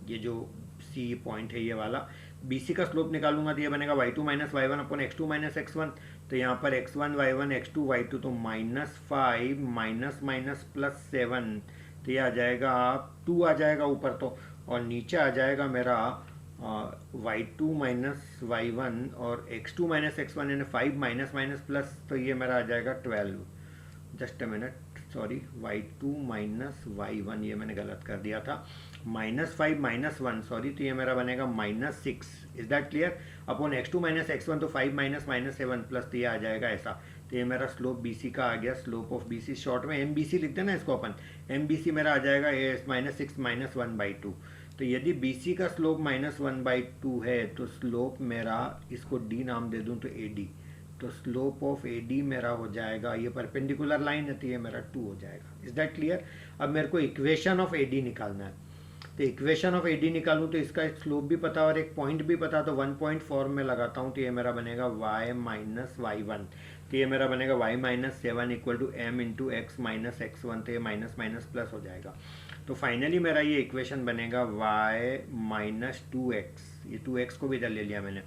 Speaker 1: ये जो सी पॉइंट है ये वाला, बीसी का स्लोप निकालूंगा तो ये बनेगा y2 minus y one upon x2 minus x1। तो यहाँ पर x1 y1 x2 y2, तो -5 माइनस माइनस प्लस 7, तो ये आ जाएगा 2 आ जाएगा ऊपर तो, और नीचे आ जाएगा मेरा y2 माइनस y1 और x2 माइनस x1, यानी 5 माइनस माइनस प्लस, तो ये मेरा आ जाएगा 12। Just a minute, sorry, y2 minus y1 ये मैंने गलत कर दिया था, -5 -1, सॉरी, तो ये मेरा बनेगा -6। Is that clear? Upon x2 minus x1, तो 5 माइनस -7 प्लस, तो ये आ जाएगा ऐसा। तो ये मेरा स्लोप BC का आ गया। स्लोप ऑफ BC शॉर्ट में MBC लिखते हैं ना इसको अपन, MBC मेरा आ जाएगा -6 -1/2। तो यदि BC का स्लोप -1/2 है तो स्लोप मेरा, इसको D नाम दे दूं तो AD, तो स्लोप ऑफ AD मेरा हो जाएगा, ये परपेंडिकुलर लाइन है तो ये मेरा 2 हो जाएगा। Is that clear? अब मेरे को इक्वेशन ऑफ AD निकालना है। तो इक्वेशन ऑफ AD निकालूं तो इसका एक स्लोप भी पता और एक पॉइंट भी पता, तो 1 पॉइंट फॉर्म में लगाता हूं, तो ये मेरा बनेगा y माइनस y1, तो ये मेरा बनेगा y minus 7 equal to m into x minus x1, तो ये माइनस माइनस प्लस हो जाएगा। तो फाइनली मेरा ये इक्वेशन बनेगा y माइनस 2x, ये 2x को भी इधर ले लिया मैंने,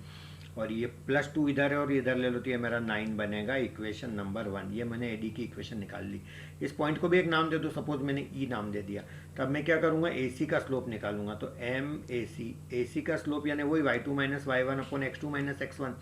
Speaker 1: और ये प्लस 2 इधर है और इधर ले लो, तो ये मेरा 9 बनेगा। इक्वेशन नंबर 1, ये मैंने AD की इक्वेशन निकाल ली। इस पॉइंट को भी एक नाम दे दो, सपोज मैंने E नाम दे दिया। तब मैं क्या करूँगा, AC का स्लोप निकालूंगा। तो MAC, AC का स्लोप यानी वही y2 minus y1 upon x2 minus x1,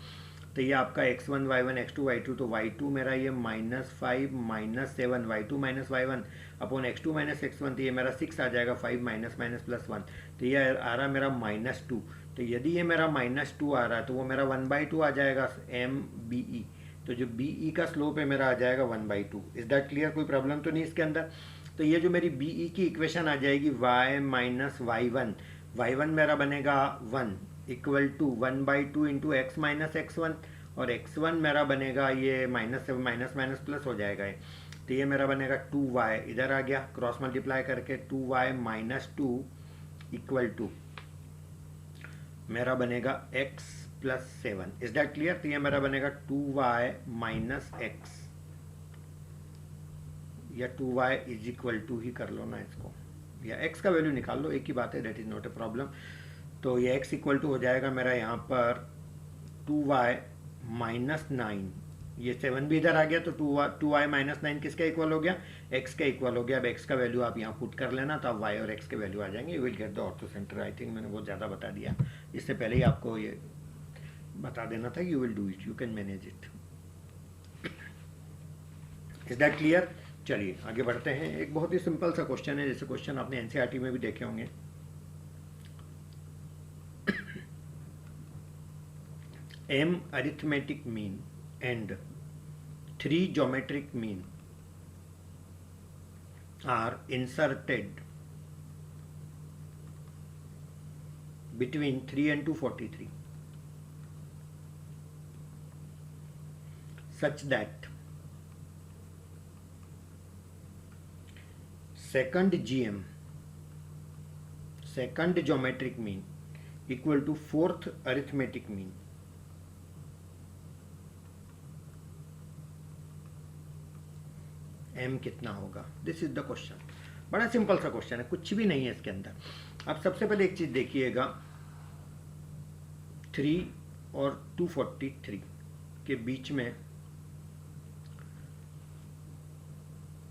Speaker 1: तो ये आपका x1 y1 x2 y2, तो y2 मेरा ये -5 -7 y2 minus y1 upon x2 minus x1, तो ये मेरा 6 आ जाएगा, 5 माइनस माइनस प्लस 1, तो ये आ रहा मेरा -2। तो यदि ये मेरा -2 आ रहा है तो वो मेरा 1/2 आ जाएगा MBE। तो जो BE का स्लोप है मेरा आ जाएगा 1/2। Is that clear? कोई प्रॉब्लम तो नहीं इसके अंदर? तो ये जो मेरी BE की इक्वेशन आ जाएगी y माइनस y1 मेरा बनेगा 1 equal to 1/2 into x minus x1, और x1 मेरा बनेगा ये माइनस माइनस माइनस प्लस हो जाएगा ये, तो ये मेरा बनेगा 2y, इधर आ गया क्रॉस मल्टीप्लाई करके, 2y माइनस 2 इक्वल टू मेरा बनेगा x plus 7। Is that clear? तो ये मेरा बनेगा 2y माइनस x, या 2y इज इक्वल टू ही कर लो ना इसको, या x का वैल्यू निकाल लो, एक ही बात है, that is not a problem. तो ये x इक्वल टू हो जाएगा मेरा यहाँ पर 2y माइनस 9, ये 7 भी इधर आ गया, तो 2y माइनस 9 किसका इक्वल हो गया? x का इक्वल हो गया। अब x का वैल्यू आप यहाँ पुट कर लेना, तो आप y और x के वैल्यू आ जाएंगे, you will get the ortho centre. I think मैंने बहुत ज़्यादा बता दिया, इससे पहले ही आपको ये बता देना था, you will do it, you can manage it. Is that clear? चलिए आगे बढ़ते हैं। एक बहुत ही सिंपल सा क्वेश्चन है, जैसे क्वेश्चन आपने एनसीईआरटी में भी देखे होंगे। M arithmetic mean and 3 geometric mean are inserted between 3 and 243 such that second geometric mean equal to fourth arithmetic mean। m कितना होगा? This is the question. बड़ा सिंपल सा क्वेश्चन है, कुछ भी नहीं है इसके अंदर। अब सबसे पहले एक चीज देखिएगा, 3 और 243 के बीच में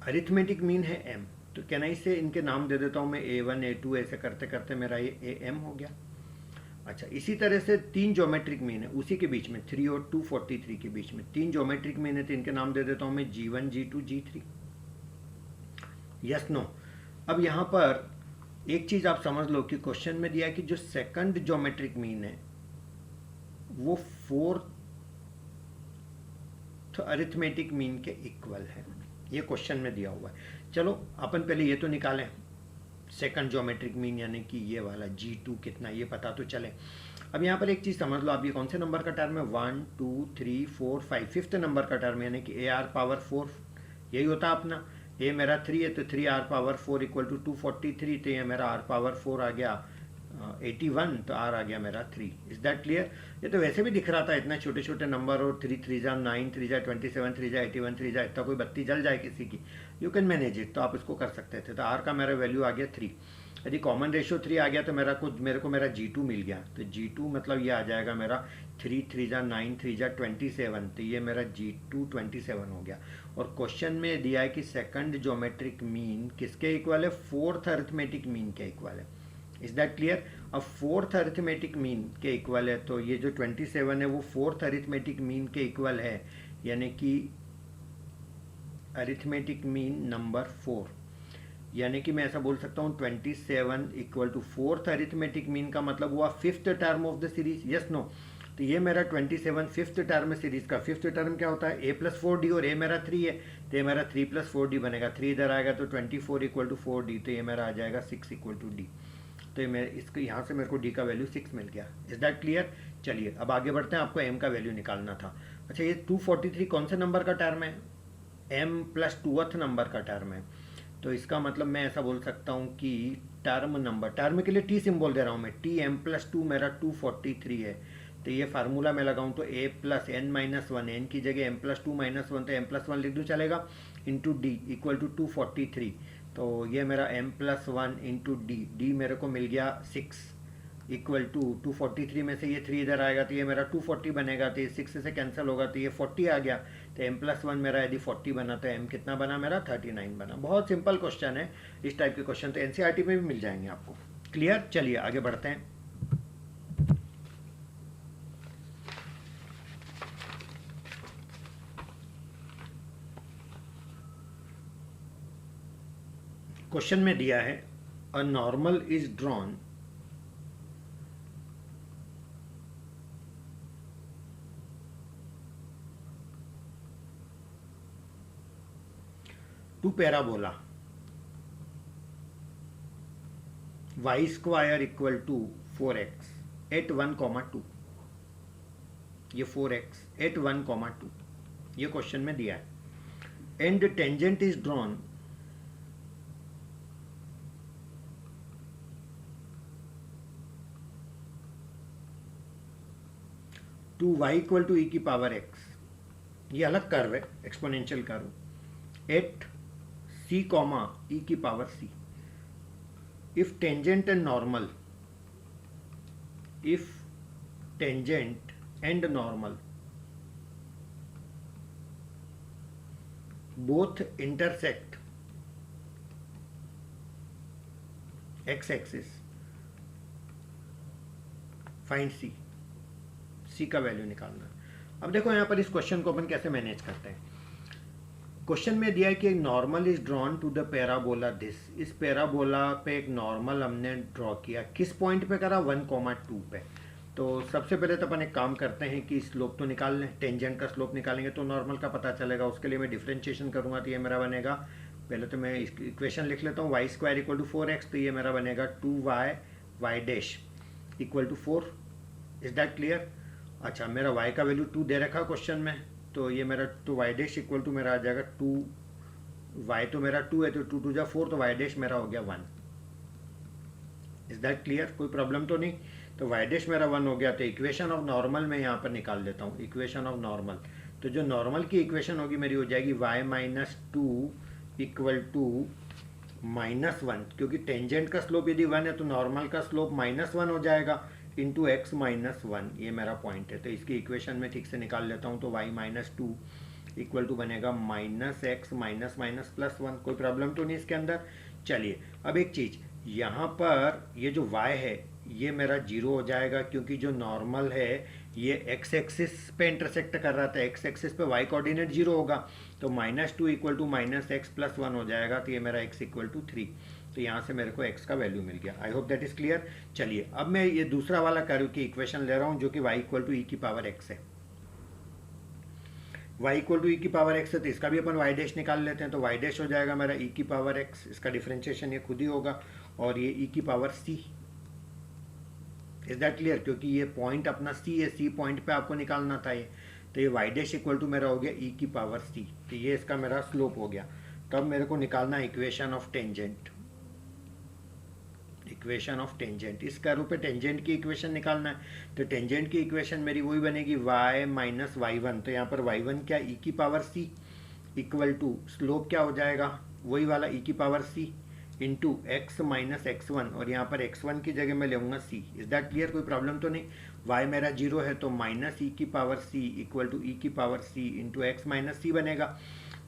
Speaker 1: अरिथमेटिक मीन है m, तो क्या नहीं से इनके नाम दे देता हूं मैं, a1 a2, ऐसे करते करते मेरा ये am हो गया। अच्छा, इसी तरह से 3 ज्योमेट्रिक मीन है उसी के बीच में, 3 और 243 के बीच में 3 ज्योमेट्रिक मीन है, तो इनके नाम दे देता हूं मैं G1 G2 G3। Yes no? अब यहाँ पर एक चीज आप समझ लो कि क्वेश्चन में दिया है कि जो सेकंड ज्योमेट्रिक मीन है वो फोर्थ अरिथमेटिक मीन के इक्वल है, ये क्वेश्चन में दिया हुआ है। चलो अपन पहले ये तो निकालें, सेकंड ज्योमेट्रिक मीन यानी कि ये वाला G2 कितना, ये पता तो चले। अब यहाँ पर एक चीज समझ लो, आप ये कौन से नंबर का टर्म है? 1 2 3 4 5, फिफ्थ नंबर का टर्म यानी कि AR पावर 4, यही होता अपना। ये मेरा 3 है, तो 3R पावर 4 इक्वल टू 243, तो ये मेरा R पावर 4 आ गया 81, तो R आ गया मेरा 3। Is that clear? ये तो वैसे भी दिख रहा था, इतना छोटे छोटे नंबर, और 3 3 जा 9, 3 जा 27, 3 जा 81, 3 जा इतना कोई बत्ती जल जाए किसी की, यू कैन मैनेज इट, तो आप इसको कर सकते थे। तो R का मेरा वैल्यू आ गया 3। यदि कॉमन रेशियो 3 आ गया तो मेरे को मेरा G2 मिल गया, तो G2 मतलब ये आ जाएगा मेरा 3 3 जा 9, 3 जा 27, तो ये मेरा G2 27 हो गया। और क्वेश्चन में दिया है कि सेकंड ज्योमेट्रिक मीन किसके इक्वल है? फोर्थ अरिथमेटिक मीन के इक्वल है। Is that clear? अब फोर्थ अरिथमेटिक मीन के इक्वल है, तो ये जो 27 है वो फोर्थ अरिथमेटिक मीन के इक्वल है, यानी कि अरिथमेटिक मीन नंबर 4, यानी कि मैं ऐसा बोल सकता हूँ 27 equal to fourth arithmetic mean का मतलब हुआ fifth term of the series. Yes no? तो ये मेरा 27 फिफ्थ टर्म है सीरीज का। फिफ्थ टर्म क्या होता है? a प्लस 4d, और a मेरा 3 है, तो ये मेरा 3 प्लस 4d बनेगा, 3 इधर आएगा तो 24 इक्वल टू 4d, तो ये मेरा आ जाएगा 6 इक्वल टू d। तो ये मैं इसको यहाँ से मेरे को d का वैल्यू 6 मिल गया। Is that clear? चलिए अब आगे बढ़ते हैं, आपको m का वैल्यू निकालना था। अच्छा, ये 243 कौन से नंबर का टर्म है? m प्लस 2th नंबर का टर्म है, तो इसका मतलब मैं ऐसा बोल सकता हूँ कि टर्म नंबर, टर्म के लिए t सिंबल दे रहा हूँ मैं, t m प्लस 2 मेरा 243 है, तो ये फार्मूला में लगाऊँ तो a plus n minus 1, n की जगह m प्लस 2 माइनस 1, तो m प्लस 1 लिख दूँ चलेगा, इंटू d इक्वल टू 243, तो ये मेरा m प्लस 1 इंटू d मेरे को मिल गया 6 इक्वल टू 243 में से ये 3 इधर आएगा तो ये मेरा 240 बनेगा, तो ये 6 से कैंसिल होगा तो ये 40 आ गया, तो m प्लस 1 मेरा यदि 40 बना तो m कितना बना मेरा? 39 बना। बहुत सिंपल क्वेश्चन है, इस टाइप के क्वेश्चन तो एनसीईआरटी में भी मिल जाएंगे आपको। क्लियर? चलिए आगे बढ़ते हैं। क्वेश्चन में दिया है a normal is drawn to parabola y square equal to 4x at 1,2। ये 4x एट 1,2 ये क्वेश्चन में दिया है। And tangent is drawn to y equal to e की पावर x, ये अलग कर्व है, exponential curve, at c comma e की power c। if tangent and normal, if tangent and normal both intersect x axis, find c, c का value निकालना। अब देखो यहाँ पर इस क्वेश्चन को अपन कैसे मैनेज करते हैं। क्वेश्चन में दिया है कि normal is drawn to the parabola this, इस पैराबोला पे एक नॉर्मल हमने ड्रॉ किया, किस पॉइंट पे करा, 1,2 पे। तो सबसे पहले तो अपन एक काम करते हैं कि स्लोप तो निकाल लें, टेंजेंट का स्लोप निकालेंगे तो नॉर्मल का पता चलेगा। उसके लिए मैं डिफरेंशिएशन करूंगा तो ये मेरा बनेगा, पहले तो मैं इक्वेशन लिख लेता हूँ, Y square equal to 4x, तो ये मेरा बनेगा 2y y dash equal to 4। Is that clear? अच्छा, मेरा y का वैल्यू 2 दे रखा क्वेश्चन में, तो ये मेरा तो वाई डैश इक्वल टू मेरा आ जाएगा 2, y तो मेरा 2 है तो 2 2 जा 4, तो वाई डैश मेरा हो गया 1। Is that clear? कोई प्रॉब्लम तो नहीं? तो वाई डैश मेरा 1 हो गया, तो इक्वेशन ऑफ नॉर्मल मैं यहाँ पर निकाल देता हूँ, इक्वेशन ऑफ नॉर्मल। तो जो नॉर्मल की इक्वेशन होगी मेरी हो जाएगी y माइनस 2 इक्वल टू -1, क्योंकि टेंजेंट का स्लोप यदि 1 है तो नॉर्मल का स्लोप -1 हो जाएगा, इंटू x माइनस 1, ये मेरा पॉइंट है। तो इसकी इक्वेशन में ठीक से निकाल लेता हूँ, तो y माइनस 2 इक्वल टू बनेगा -x माइनस माइनस प्लस 1। कोई प्रॉब्लम तो नहीं इसके अंदर? चलिए, अब एक चीज़, यहाँ पर ये जो y है ये मेरा 0 हो जाएगा, क्योंकि जो नॉर्मल है ये x एक्सिस पे इंटरसेक्ट कर रहा था, x एक्सिस पे y कोऑर्डिनेट 0 होगा, तो -2 इक्वल टू -x प्लस 1 हो जाएगा, तो ये मेरा x इक्वल टू 3। तो यहाँ से मेरे को x का वैल्यू मिल गया। I hope that is clear. चलिए, अब मैं ये दूसरा वाला कर्व की इक्वेशन ले रहा हूँ जो कि y इक्वल टू e की पावर x है। y इक्वल टू e की पावर x है, तो इसका भी अपन y डैश निकाल लेते हैं, तो y डैश हो जाएगा मेरा e की पावर x, इसका डिफरेंशिएशन ये खुद ही होगा, और ये e की power c। Is that clear? क्योंकि ये पॉइंट अपना c है, c पॉइंट पे आपको निकालना था ये, तो ये y डैश इक्वल टू मेरा हो गया e की पावर c, तो ये इसका मेरा स्लोप हो गया। तब मेरे को निकालना है equation of tangent, equation of tangent, इस कर्व पे टेंजेंट की इक्वेशन निकालना है। तो टेंजेंट की इक्वेशन मेरी वही बनेगी y माइनस y1, तो यहाँ पर y1 क्या, e की power c equal to slope क्या हो जाएगा, वही वाला e की power c into x minus x1, और यहाँ पर x1 की जगह मैं लेऊंगा c। Is that clear? कोई प्रॉब्लम तो नहीं? y मेरा 0 है तो माइनस e की power c equal to e की power c into x minus c बनेगा।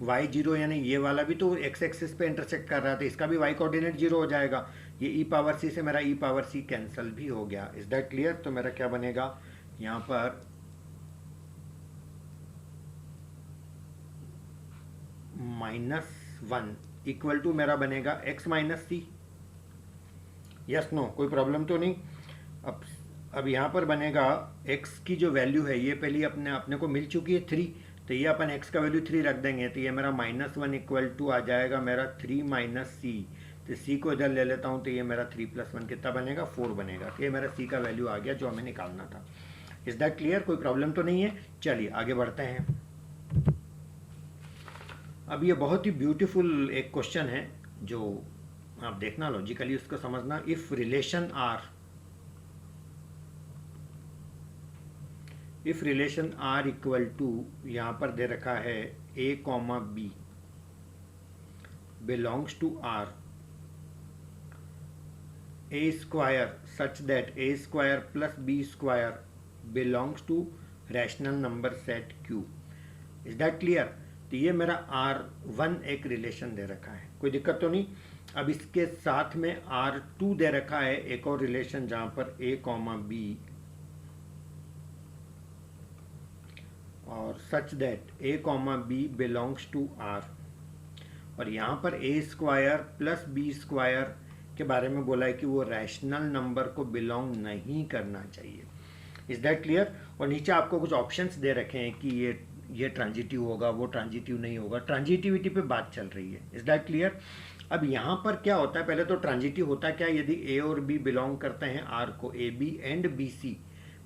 Speaker 1: y 0 यानी ये वाला भी तो x एक्सिस पे इंटरसेक्ट कर रहा था, इसका भी y कोऑर्डिनेट 0 हो जाएगा, ये e पावर c से मेरा e पावर c कैंसिल भी हो गया। Is that clear? तो मेरा क्या बनेगा यहाँ पर -1 इक्वल टू मेरा बनेगा x minus C. Yes no? कोई प्रॉब्लम तो नहीं? अब यहाँ पर बनेगा x की जो वैल्यू है ये पहले अपने को मिल चुकी है 3, तो ये अपन x का वैल्यू 3 रख देंगे, तो ये मेरा -1 इक्वल टू आ जाएगा मेरा 3 माइनस सी, तो c को इधर ले लेता हूँ, तो ये मेरा 3 + 1 कितना बनेगा, 4 बनेगा। तो ये मेरा c का वैल्यू आ गया जो हमें निकालना था। Is that clear? कोई प्रॉब्लम तो नहीं है? चलिए आगे बढ़ते हैं। अब ये बहुत ही ब्यूटीफुल एक क्वेश्चन है जो आप देखना, लॉजिकली उसको समझना। If relation r equal to, यहाँ पर दे रखा है a, b belongs to r, a square such that a square plus b square belongs to rational number set q। Is that clear? तो ये मेरा R1 एक रिलेशन दे रखा है, कोई दिक्कत तो नहीं। अब इसके साथ में R2 दे रखा है एक और रिलेशन जहाँ पर a, b और such that a, b belongs to R, और यहाँ पर a square plus b square के बारे में बोला है कि वो रैशनल नंबर को बिलोंग नहीं करना चाहिए। Is that clear? और नीचे आपको कुछ ऑप्शंस दे रखे हैं कि ये ट्रांजिटिव होगा, वो ट्रांजिटिव नहीं होगा। ट्रांजिटिविटी पे बात चल रही है। Is that clear? अब यहाँ पर क्या होता है, पहले तो ट्रांजिटिव होता क्या, यदि ए और बी बिलोंग करते हैं आर को, a b and b c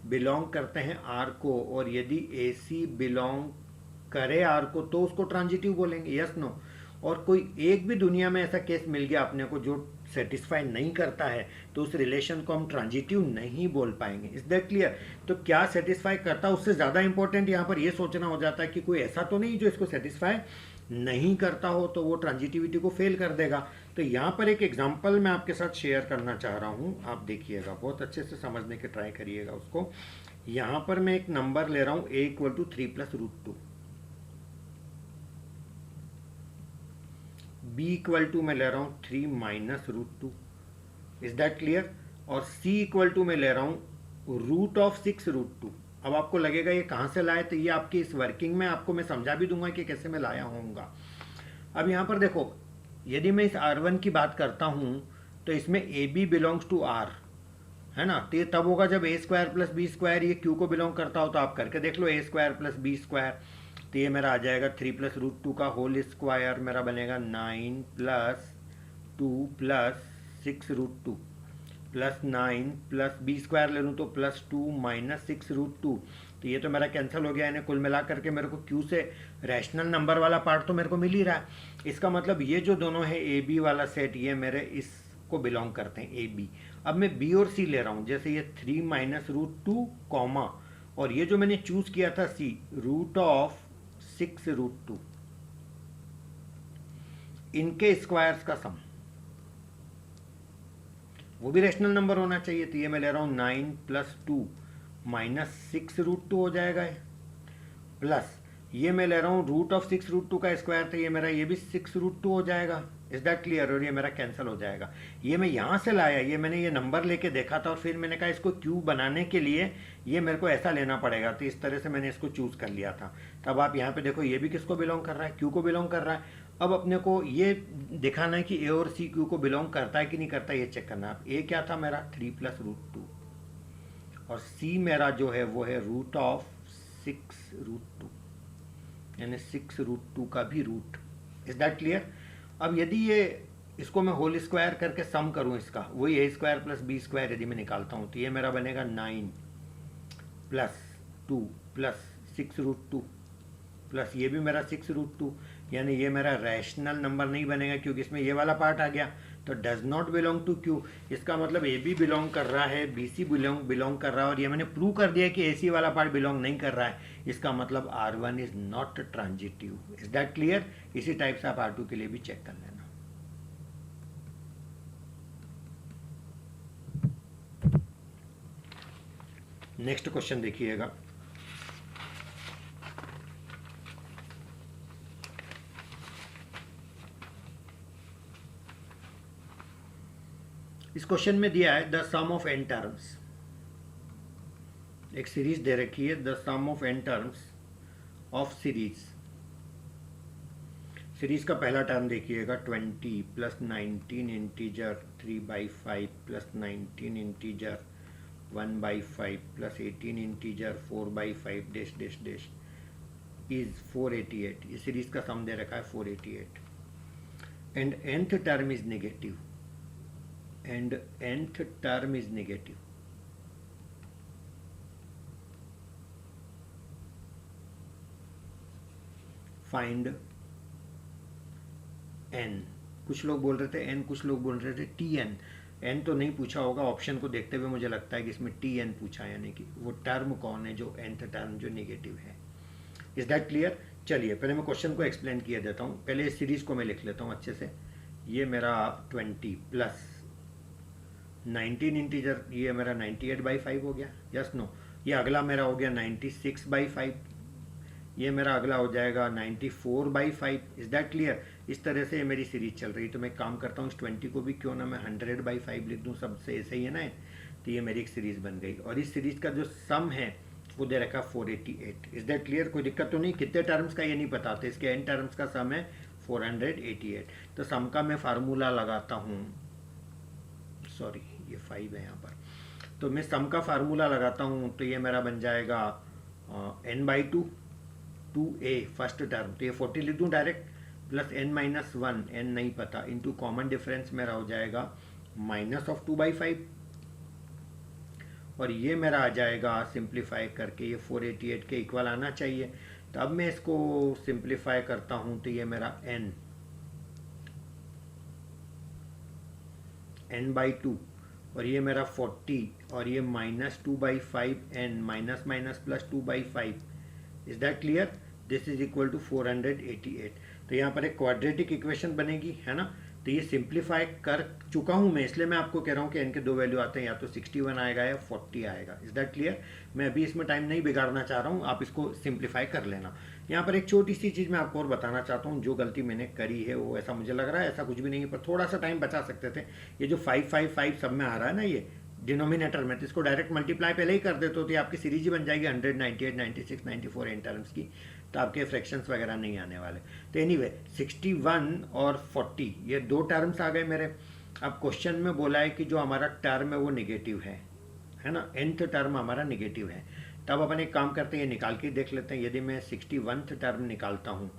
Speaker 1: belong करते हैं आर को, और यदि ए सी बिलोंग करे आर को तो उसको ट्रांजिटिव बोलेंगे। Yes no? और कोई एक भी दुनिया में ऐसा केस मिल गया अपने को जो सेटिस्फाई नहीं करता है तो उस रिलेशन को हम ट्रांजिटिव नहीं बोल पाएंगे। Is that clear? तो क्या सेटिस्फाई करता है उससे ज़्यादा इंपॉर्टेंट यहाँ पर ये सोचना हो जाता है कि कोई ऐसा तो नहीं जो इसको सेटिस्फाई नहीं करता हो, तो वो ट्रांजिटिविटी को फेल कर देगा। तो यहाँ पर एक एग्जांपल मैं आपके साथ शेयर करना चाह रहा हूँ, आप देखिएगा, बहुत अच्छे से समझने के ट्राई करिएगा उसको। यहाँ पर मैं एक नंबर ले रहा हूँ a equal to 3 + √2, b equal to मैं ले रहा हूँ 3 - √2। Is that clear? और c इक्वल टू मैं ले रहा हूँ √6 √2। अब आपको लगेगा ये कहाँ से लाए, तो ये आपकी इस वर्किंग में आपको मैं समझा भी दूंगा कि कैसे मैं लाया होऊंगा। अब यहाँ पर देखो, यदि मैं इस R1 की बात करता हूँ तो इसमें a b belongs to r, है ना? तो ये तब होगा जब a square plus b square ये q को बिलोंग करता हो। तो आप करके देख लो, a square plus b square, तो ये मेरा आ जाएगा 3 + √2 का होल स्क्वायर मेरा बनेगा 9 + 2 + 6 √2 प्लस 9 प्लस बी स्क्वायर ले लूँ तो +2 - 6 √2। तो ये तो मेरा कैंसिल हो गया, यानी कुल मिला करके मेरे को क्यू से रैशनल नंबर वाला पार्ट तो मेरे को मिल ही रहा है। इसका मतलब ये जो दोनों है ए बी वाला सेट, ये मेरे इसको बिलोंग करते हैं, ए बी। अब मैं बी और सी ले रहा हूँ, जैसे ये 3 - √2 कॉमा, और ये जो मैंने चूज किया था सी, √6 √2, इनके स्क्वायर्स का सम, वो भी रैशनल नंबर होना चाहिए। तो ये मैं ले रहा हूँ 9 + 2 - 6 √2 हो जाएगा, प्लस ये मैं ले रहा हूँ √6 √2 का स्क्वायर, तो ये मेरा ये भी 6 √2 हो जाएगा। Is that clear? और ये मेरा कैंसिल हो जाएगा। ये मैं यहाँ से लाया, ये मैंने ये नंबर लेके देखा था और फिर मैंने कहा इसको क्यू बनाने के लिए ये मेरे को ऐसा लेना पड़ेगा, तो इस तरह से मैंने इसको चूज कर लिया था। तब आप यहाँ पे देखो, ये भी किसको बिलोंग कर रहा है, क्यू को बिलोंग कर रहा है। अब अपने को ये दिखाना है कि ए और सी क्यू को बिलोंग करता है कि नहीं करता, ये चेक करना है। ए क्या था मेरा 3 + √2, और सी मेरा जो है वो है √6 √2, यानी 6 √2 का भी रूट। Is that clear? अब यदि ये इसको मैं होल स्क्वायर करके सम करूं इसका, वही a square plus b square यदि मैं निकालता हूं, तो ये मेरा बनेगा 9 + 2 + 6 √2, प्लस ये भी मेरा 6 √2, यानी ये मेरा रैशनल नंबर नहीं बनेगा क्योंकि इसमें ये वाला पार्ट आ गया, तो does not belong to q. इसका मतलब ए बी बिलोंग कर रहा है, बी सी बिलोंग कर रहा है, और ये मैंने प्रूव कर दिया कि ए सी वाला पार्ट बिलोंग नहीं कर रहा है। इसका मतलब R1 is not transitive. Is that clear? इसी टाइप से आप R2 के लिए भी चेक कर लेना। नेक्स्ट क्वेश्चन देखिएगा। इस क्वेश्चन में दिया है the sum of n terms, एक सीरीज दे रखी है, the sum of n terms of series. Series का पहला टर्म देखिएगा 20 + 19 integer 3/5 + 19 integer 1/5 + 18 integer 4/5 dash dash dash is 488। इस सीरीज का सम दे रखा है 488 and nth term is negative, and nth term is negative। find n। कुछ लोग बोल रहे थे n, कुछ लोग बोल रहे थे tn। n तो नहीं पूछा होगा, ऑप्शन को देखते हुए मुझे लगता है कि इसमें tn पूछा, यानी कि वो टर्म कौन है जो nth टर्म जो नेगेटिव है। Is that clear? चलिए पहले मैं क्वेश्चन को एक्सप्लेन किया देता हूँ। पहले इस सीरीज को मैं लिख लेता हूँ अच्छे से। ये मेरा 20 + 19 इंटीजर, ये मेरा 98/5 हो गया। Yes no? ये अगला मेरा हो गया 96/5, ये मेरा अगला हो जाएगा 94/5। Is that clear? इस तरह से ये मेरी सीरीज चल रही है। तो मैं काम करता हूँ इस 20 को भी क्यों ना मैं 100/5 लिख दूँ, सबसे ऐसे ही है ना। तो ये मेरी एक सीरीज बन गई, और इस सीरीज का जो सम है वो दे रखा 488। Is that clear? कोई दिक्कत तो नहीं? कितने टर्म्स का ये नहीं पता, तो इसके n टर्म्स का सम है 488। तो सम का मैं फार्मूला लगाता हूँ, सॉरी ये 5 है यहाँ पर, तो मैं सम का फार्मूला लगाता हूँ तो ये मेरा बन जाएगा n/2 2a फर्स्ट टर्म, तो ये 40 लिख दूँ डायरेक्ट, प्लस n-1, n नहीं पता, इंटू कॉमन डिफरेंस मेरा हो जाएगा -2/5, और ये मेरा आ जाएगा सिंप्लीफाई करके ये 488 के इक्वल आना चाहिए। तो अब मैं इसको सिंप्लीफाई करता हूँ तो ये मेरा n/2 और ये मेरा 40 और ये -2/5 n minus minus plus 2/5। Is that clear? This is equal to 488। तो यहाँ पर एक क्वाड्रेटिक इक्वेशन बनेगी, है ना। तो ये सिंप्लीफाई कर चुका हूँ मैं, इसलिए मैं आपको कह रहा हूँ कि n के दो वैल्यू आते हैं, या तो 61 आएगा या 40 आएगा। Is that clear? मैं अभी इसमें टाइम नहीं बिगाड़ना चाह रहा हूँ, आप इसको सिंप्लीफाई कर लेना। यहाँ पर एक छोटी सी चीज़ मैं आपको और बताना चाहता हूँ, जो गलती मैंने करी है वो ऐसा मुझे लग रहा है, ऐसा कुछ भी नहीं है, पर थोड़ा सा टाइम बचा सकते थे। ये जो 555 सब में आ रहा है ना ये डिनोमिनेटर में, तो इसको डायरेक्ट मल्टीप्लाई पहले ही कर देते हो तो ये आपकी सीरीज ही बन जाएगी 100, 98, 96, 94 इन टर्म्स की, तो आपके फ्रैक्शंस वगैरह नहीं आने वाले। तो एनीवे 61 और 40 ये दो टर्म्स आ गए मेरे। अब क्वेश्चन में बोला है कि जो हमारा टर्म है वो निगेटिव है ना, nth टर्म हमारा निगेटिव है। तब अपन एक काम करते हैं, ये निकाल के देख लेते हैं। यदि मैं 61th टर्म निकालता हूँ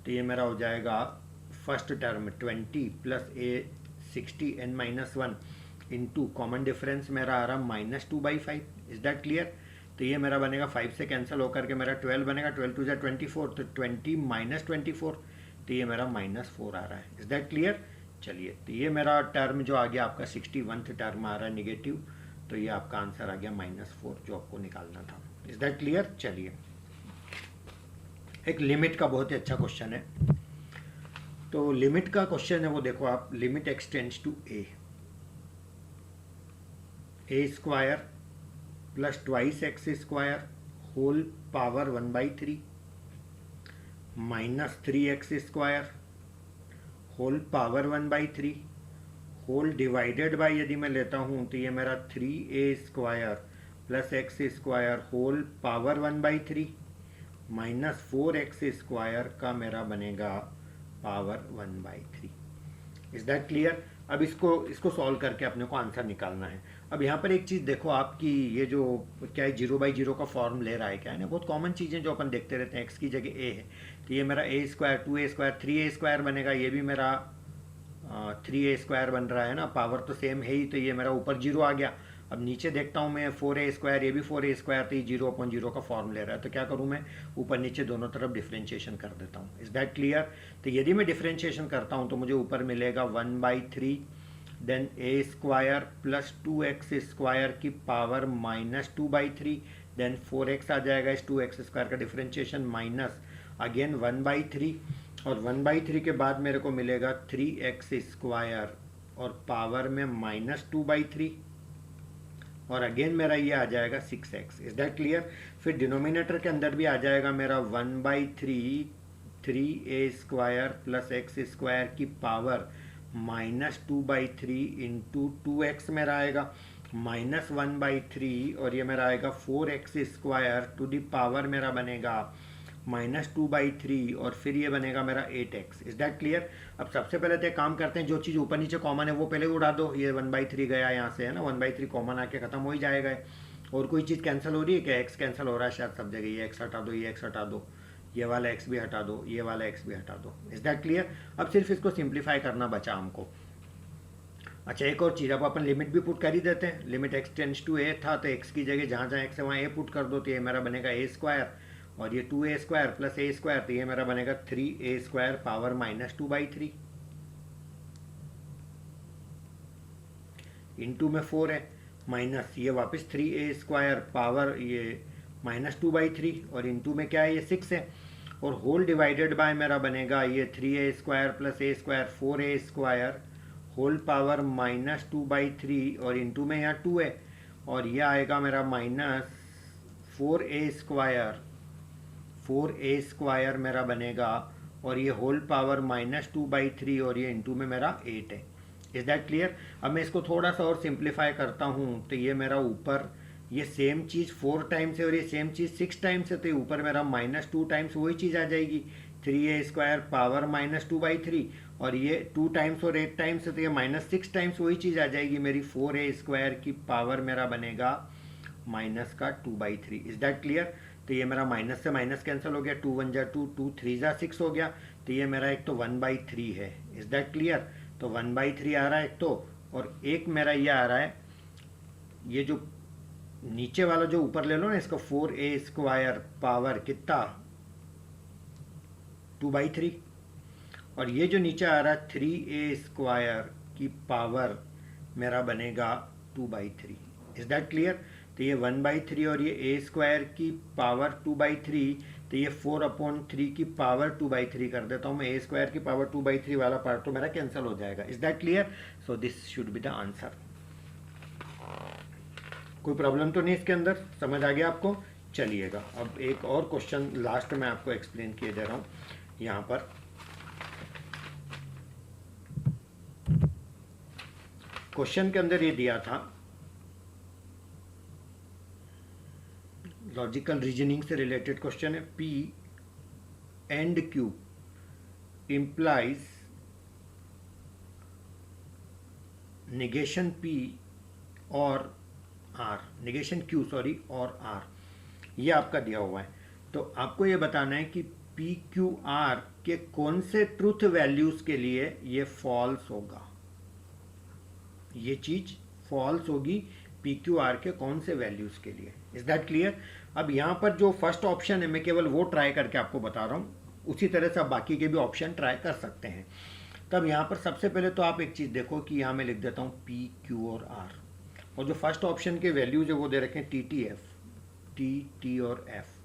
Speaker 1: तो ये मेरा हो जाएगा first term 20 plus a 60 n-1 into common difference मेरा आ रहा -2/5। Is that clear? तो ये मेरा बनेगा 5 से कैंसिल होकर के मेरा 12 बनेगा, 12 2 24, तो 20 - 24, तो ये मेरा -4 आ रहा है। Is that clear? चलिए, तो ये मेरा टर्म जो आ गया आपका 61th टर्म आ रहा है निगेटिव, तो ये आपका आंसर आ गया -4 जो आपको निकालना था। Is that clear? चलिए, एक लिमिट का बहुत ही अच्छा क्वेश्चन है। तो लिमिट का क्वेश्चन है वो देखो आप, limit x tends to a square plus twice x square whole power 1/3 minus 3x square whole power 1/3 whole divided by, यदि मैं लेता हूँ तो ये मेरा 3a square plus x square whole power 1/3 minus 4x square का मेरा बनेगा पावर 1/3। Is that clear? अब इसको सॉल्व करके अपने को आंसर निकालना है। अब यहाँ पर एक चीज़ देखो आपकी, ये जो क्या है 0/0 का फॉर्म ले रहा है, क्या है ना, बहुत कॉमन चीज़ें जो अपन देखते रहते हैं। x की जगह a है, तो ये मेरा a square 2a square 3a square बनेगा, ये भी मेरा 3a स्क्वायर बन रहा है ना, पावर तो सेम है ही, तो ये मेरा ऊपर 0 आ गया। अब नीचे देखता हूँ मैं 4a स्क्वायर, ये भी 4a स्क्वायर, तो ये 0/0 का फॉर्म ले रहा है, तो क्या करूँ मैं, ऊपर नीचे दोनों तरफ डिफ्रेंशिएशन कर देता हूँ। Is that clear? तो यदि मैं डिफ्रेंशिएशन करता हूँ तो मुझे ऊपर मिलेगा 1/3 then a square plus 2x square की पावर -2/3 देन 4x आ जाएगा, इस 2x स्क्वायर का डिफ्रेंशिएशन माइनस अगेन 1/3, और 1/3 के बाद मेरे को मिलेगा 3x स्क्वायर और पावर में -2/3, और अगेन मेरा ये आ जाएगा 6x। Is that clear? फिर डिनोमिनेटर के अंदर भी आ जाएगा मेरा 1/3 3a square plus x square की पावर -2/3 इंटू 2x मेरा आएगा -1/3, और ये मेरा आएगा 4x square to the power मेरा बनेगा -2/3, और फिर ये बनेगा मेरा 8x। Is that clear? अब सबसे पहले तो एक काम करते हैं, जो चीज़ ऊपर नीचे कॉमन है वो पहले उड़ा दो। ये 1/3 गया यहाँ से, है ना, 1/3 कॉमन आके ख़त्म हो ही जाएगा। और कोई चीज़ कैंसिल हो रही है क्या? x कैंसिल हो रहा है शायद सब जगह, ये x हटा दो, ये x हटा दो, ये वाला x भी हटा दो, ये वाला x भी हटा दो। Is that clear? अब सिर्फ इसको सिंप्लीफाई करना बचा हमको। अच्छा, एक और चीज़, अब अपन लिमिट भी पुट कर ही देते हैं। Limit x tends to a था, तो x की जगह जहाँ जहाँ x है वहाँ a पुट कर दो, तो ये मेरा बनेगा a स्क्वायर, और ये 2a square plus a square, तो ये मेरा बनेगा 3a स्क्वायर पावर -2/3 इंटू में 4 है, माइनस ये वापस 3a स्क्वायर पावर ये -2/3, और इंटू में क्या है, ये 6 है, और होल डिवाइडेड बाय मेरा बनेगा ये 3a square plus a square 4a square whole power -2/3, और इंटू में यहाँ 2 है, और यह आएगा मेरा -4a स्क्वायर मेरा बनेगा, और ये होल पावर -2/3, और ये इंटू में मेरा 8 है। Is that clear? अब मैं इसको थोड़ा सा और सिंप्लीफाई करता हूँ, तो ये मेरा ऊपर ये सेम चीज़ 4 टाइम्स है और ये सेम चीज़ 6 टाइम्स है, तो ऊपर मेरा -2 टाइम्स वही चीज़ आ जाएगी, 3a² पावर -2/3, और ये 2 टाइम्स और 8 टाइम्स है तो ये -6 टाइम्स वही चीज़ आ जाएगी मेरी, 4a² की पावर मेरा बनेगा माइनस का 2/3। Is that clear? तो ये मेरा माइनस से माइनस कैंसिल हो गया, 2 1 जा 2, 2 3 जा 6 हो गया, तो ये मेरा एक तो 1/3 है। Is that clear? तो 1/3 आ रहा है एक तो, और एक मेरा ये आ रहा है, ये जो नीचे वाला जो ऊपर ले लो ना इसका, 4a² पावर कितना 2/3, और ये जो नीचे आ रहा है 3a² की पावर मेरा बनेगा 2/3। Is that clear? तो ये 1/3 और ये a² की पावर 2/3, तो ये 4/3 की पावर 2/3 कर देता हूँ मैं, a² की पावर 2/3 वाला पार्ट तो मेरा कैंसिल हो जाएगा। Is that clear? So this should be the answer. कोई प्रॉब्लम तो नहीं इसके अंदर? समझ आ गया आपको? चलिएगा अब एक और क्वेश्चन लास्ट में आपको एक्सप्लेन किए दे रहा हूँ। यहाँ पर क्वेश्चन के अंदर ये दिया था, लॉजिकल रीजनिंग से रिलेटेड क्वेश्चन है, P and Q implies negation P और R, negation Q सॉरी और R, ये आपका दिया हुआ है। तो आपको ये बताना है कि PQR के कौन से ट्रूथ वैल्यूज के लिए ये फॉल्स होगा, ये चीज फॉल्स होगी PQR के कौन से वैल्यूज के लिए। Is that clear? अब यहाँ पर जो फर्स्ट ऑप्शन है मैं केवल वो ट्राई करके आपको बता रहा हूँ, उसी तरह से आप बाकी के भी ऑप्शन ट्राई कर सकते हैं। तब यहाँ पर सबसे पहले तो आप एक चीज़ देखो कि यहाँ मैं लिख देता हूँ P, Q और R, और जो फर्स्ट ऑप्शन के वैल्यूज है वो दे रखे हैं T, और F।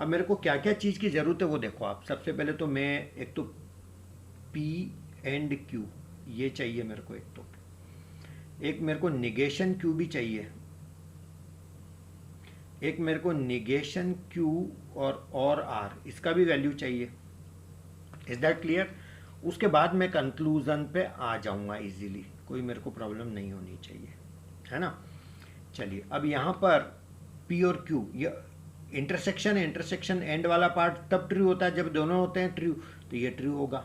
Speaker 1: अब मेरे को क्या क्या चीज़ की ज़रूरत है वो देखो आप। सबसे पहले तो मैं एक तो P एंड Q ये चाहिए मेरे को, एक मेरे को निगेशन Q भी चाहिए, एक मेरे को निगेशन Q और R इसका भी वैल्यू चाहिए। Is that clear? उसके बाद मैं कंक्लूजन पे आ जाऊंगा इजीली, कोई मेरे को प्रॉब्लम नहीं होनी चाहिए, है ना। चलिए अब यहाँ पर P और Q ये इंटरसेक्शन है, इंटरसेक्शन एंड वाला पार्ट तब ट्रू होता है जब दोनों होते हैं ट्रू, तो ये ट्रू होगा।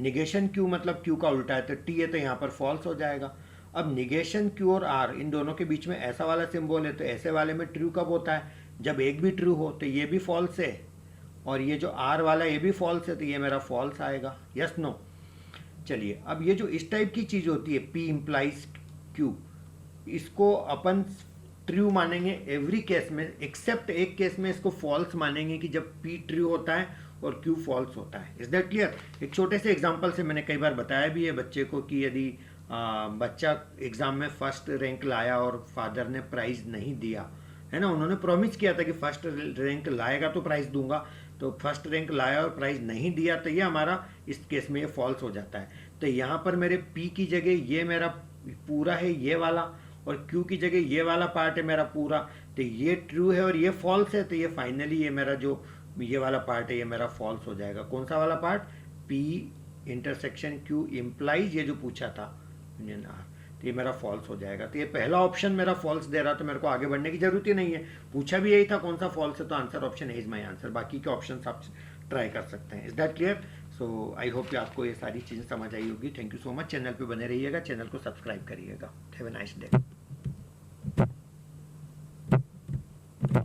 Speaker 1: निगेशन Q मतलब Q का उल्टा है, तो T है तो यहाँ पर फॉल्स हो जाएगा। अब निगेशन Q और R इन दोनों के बीच में ऐसा वाला सिंबल है, तो ऐसे वाले में ट्रू कब होता है? जब एक भी ट्रू हो, तो ये भी फॉल्स है, और ये जो R वाला ये भी फॉल्स है, तो ये मेरा फॉल्स आएगा। Yes no? चलिए अब ये जो इस टाइप की चीज़ होती है P इम्प्लाइज Q, इसको अपन ट्रू मानेंगे एवरी केस में, एक्सेप्ट एक केस में इसको फॉल्स मानेंगे कि जब P ट्रू होता है और Q फॉल्स होता है। Is that clear? एक छोटे से एग्जांपल से मैंने कई बार बताया भी है बच्चे को कि यदि बच्चा एग्ज़ाम में फर्स्ट रैंक लाया और फादर ने प्राइज़ नहीं दिया, है ना, उन्होंने प्रॉमिस किया था कि फर्स्ट रैंक लाएगा तो प्राइज़ दूंगा, तो फर्स्ट रैंक लाया और प्राइज़ नहीं दिया, तो ये हमारा इस केस में ये फॉल्स हो जाता है। तो यहाँ पर मेरे P की जगह ये मेरा पूरा है ये वाला, और Q की जगह ये वाला पार्ट है मेरा पूरा, तो ये ट्रू है और ये फॉल्स है, तो ये फाइनली ये मेरा जो ये वाला पार्ट है ये मेरा फॉल्स हो जाएगा। कौन सा वाला part? P intersection Q implies ये जो पूछा था यूनियन R, तो ये मेरा फॉल्स हो जाएगा। तो ये पहला ऑप्शन मेरा फॉल्स दे रहा, तो मेरे को आगे बढ़ने की जरूरत ही नहीं है, पूछा भी यही था कौन सा फॉल्स है, तो answer option is my answer. बाकी के ऑप्शन आप ट्राई कर सकते हैं। Is that clear? So I hope कि आपको ये सारी चीज़ें समझ आई होगी। Thank you so much. Channel पे बने रहिएगा, चैनल को सब्सक्राइब करिएगा। Have a nice day.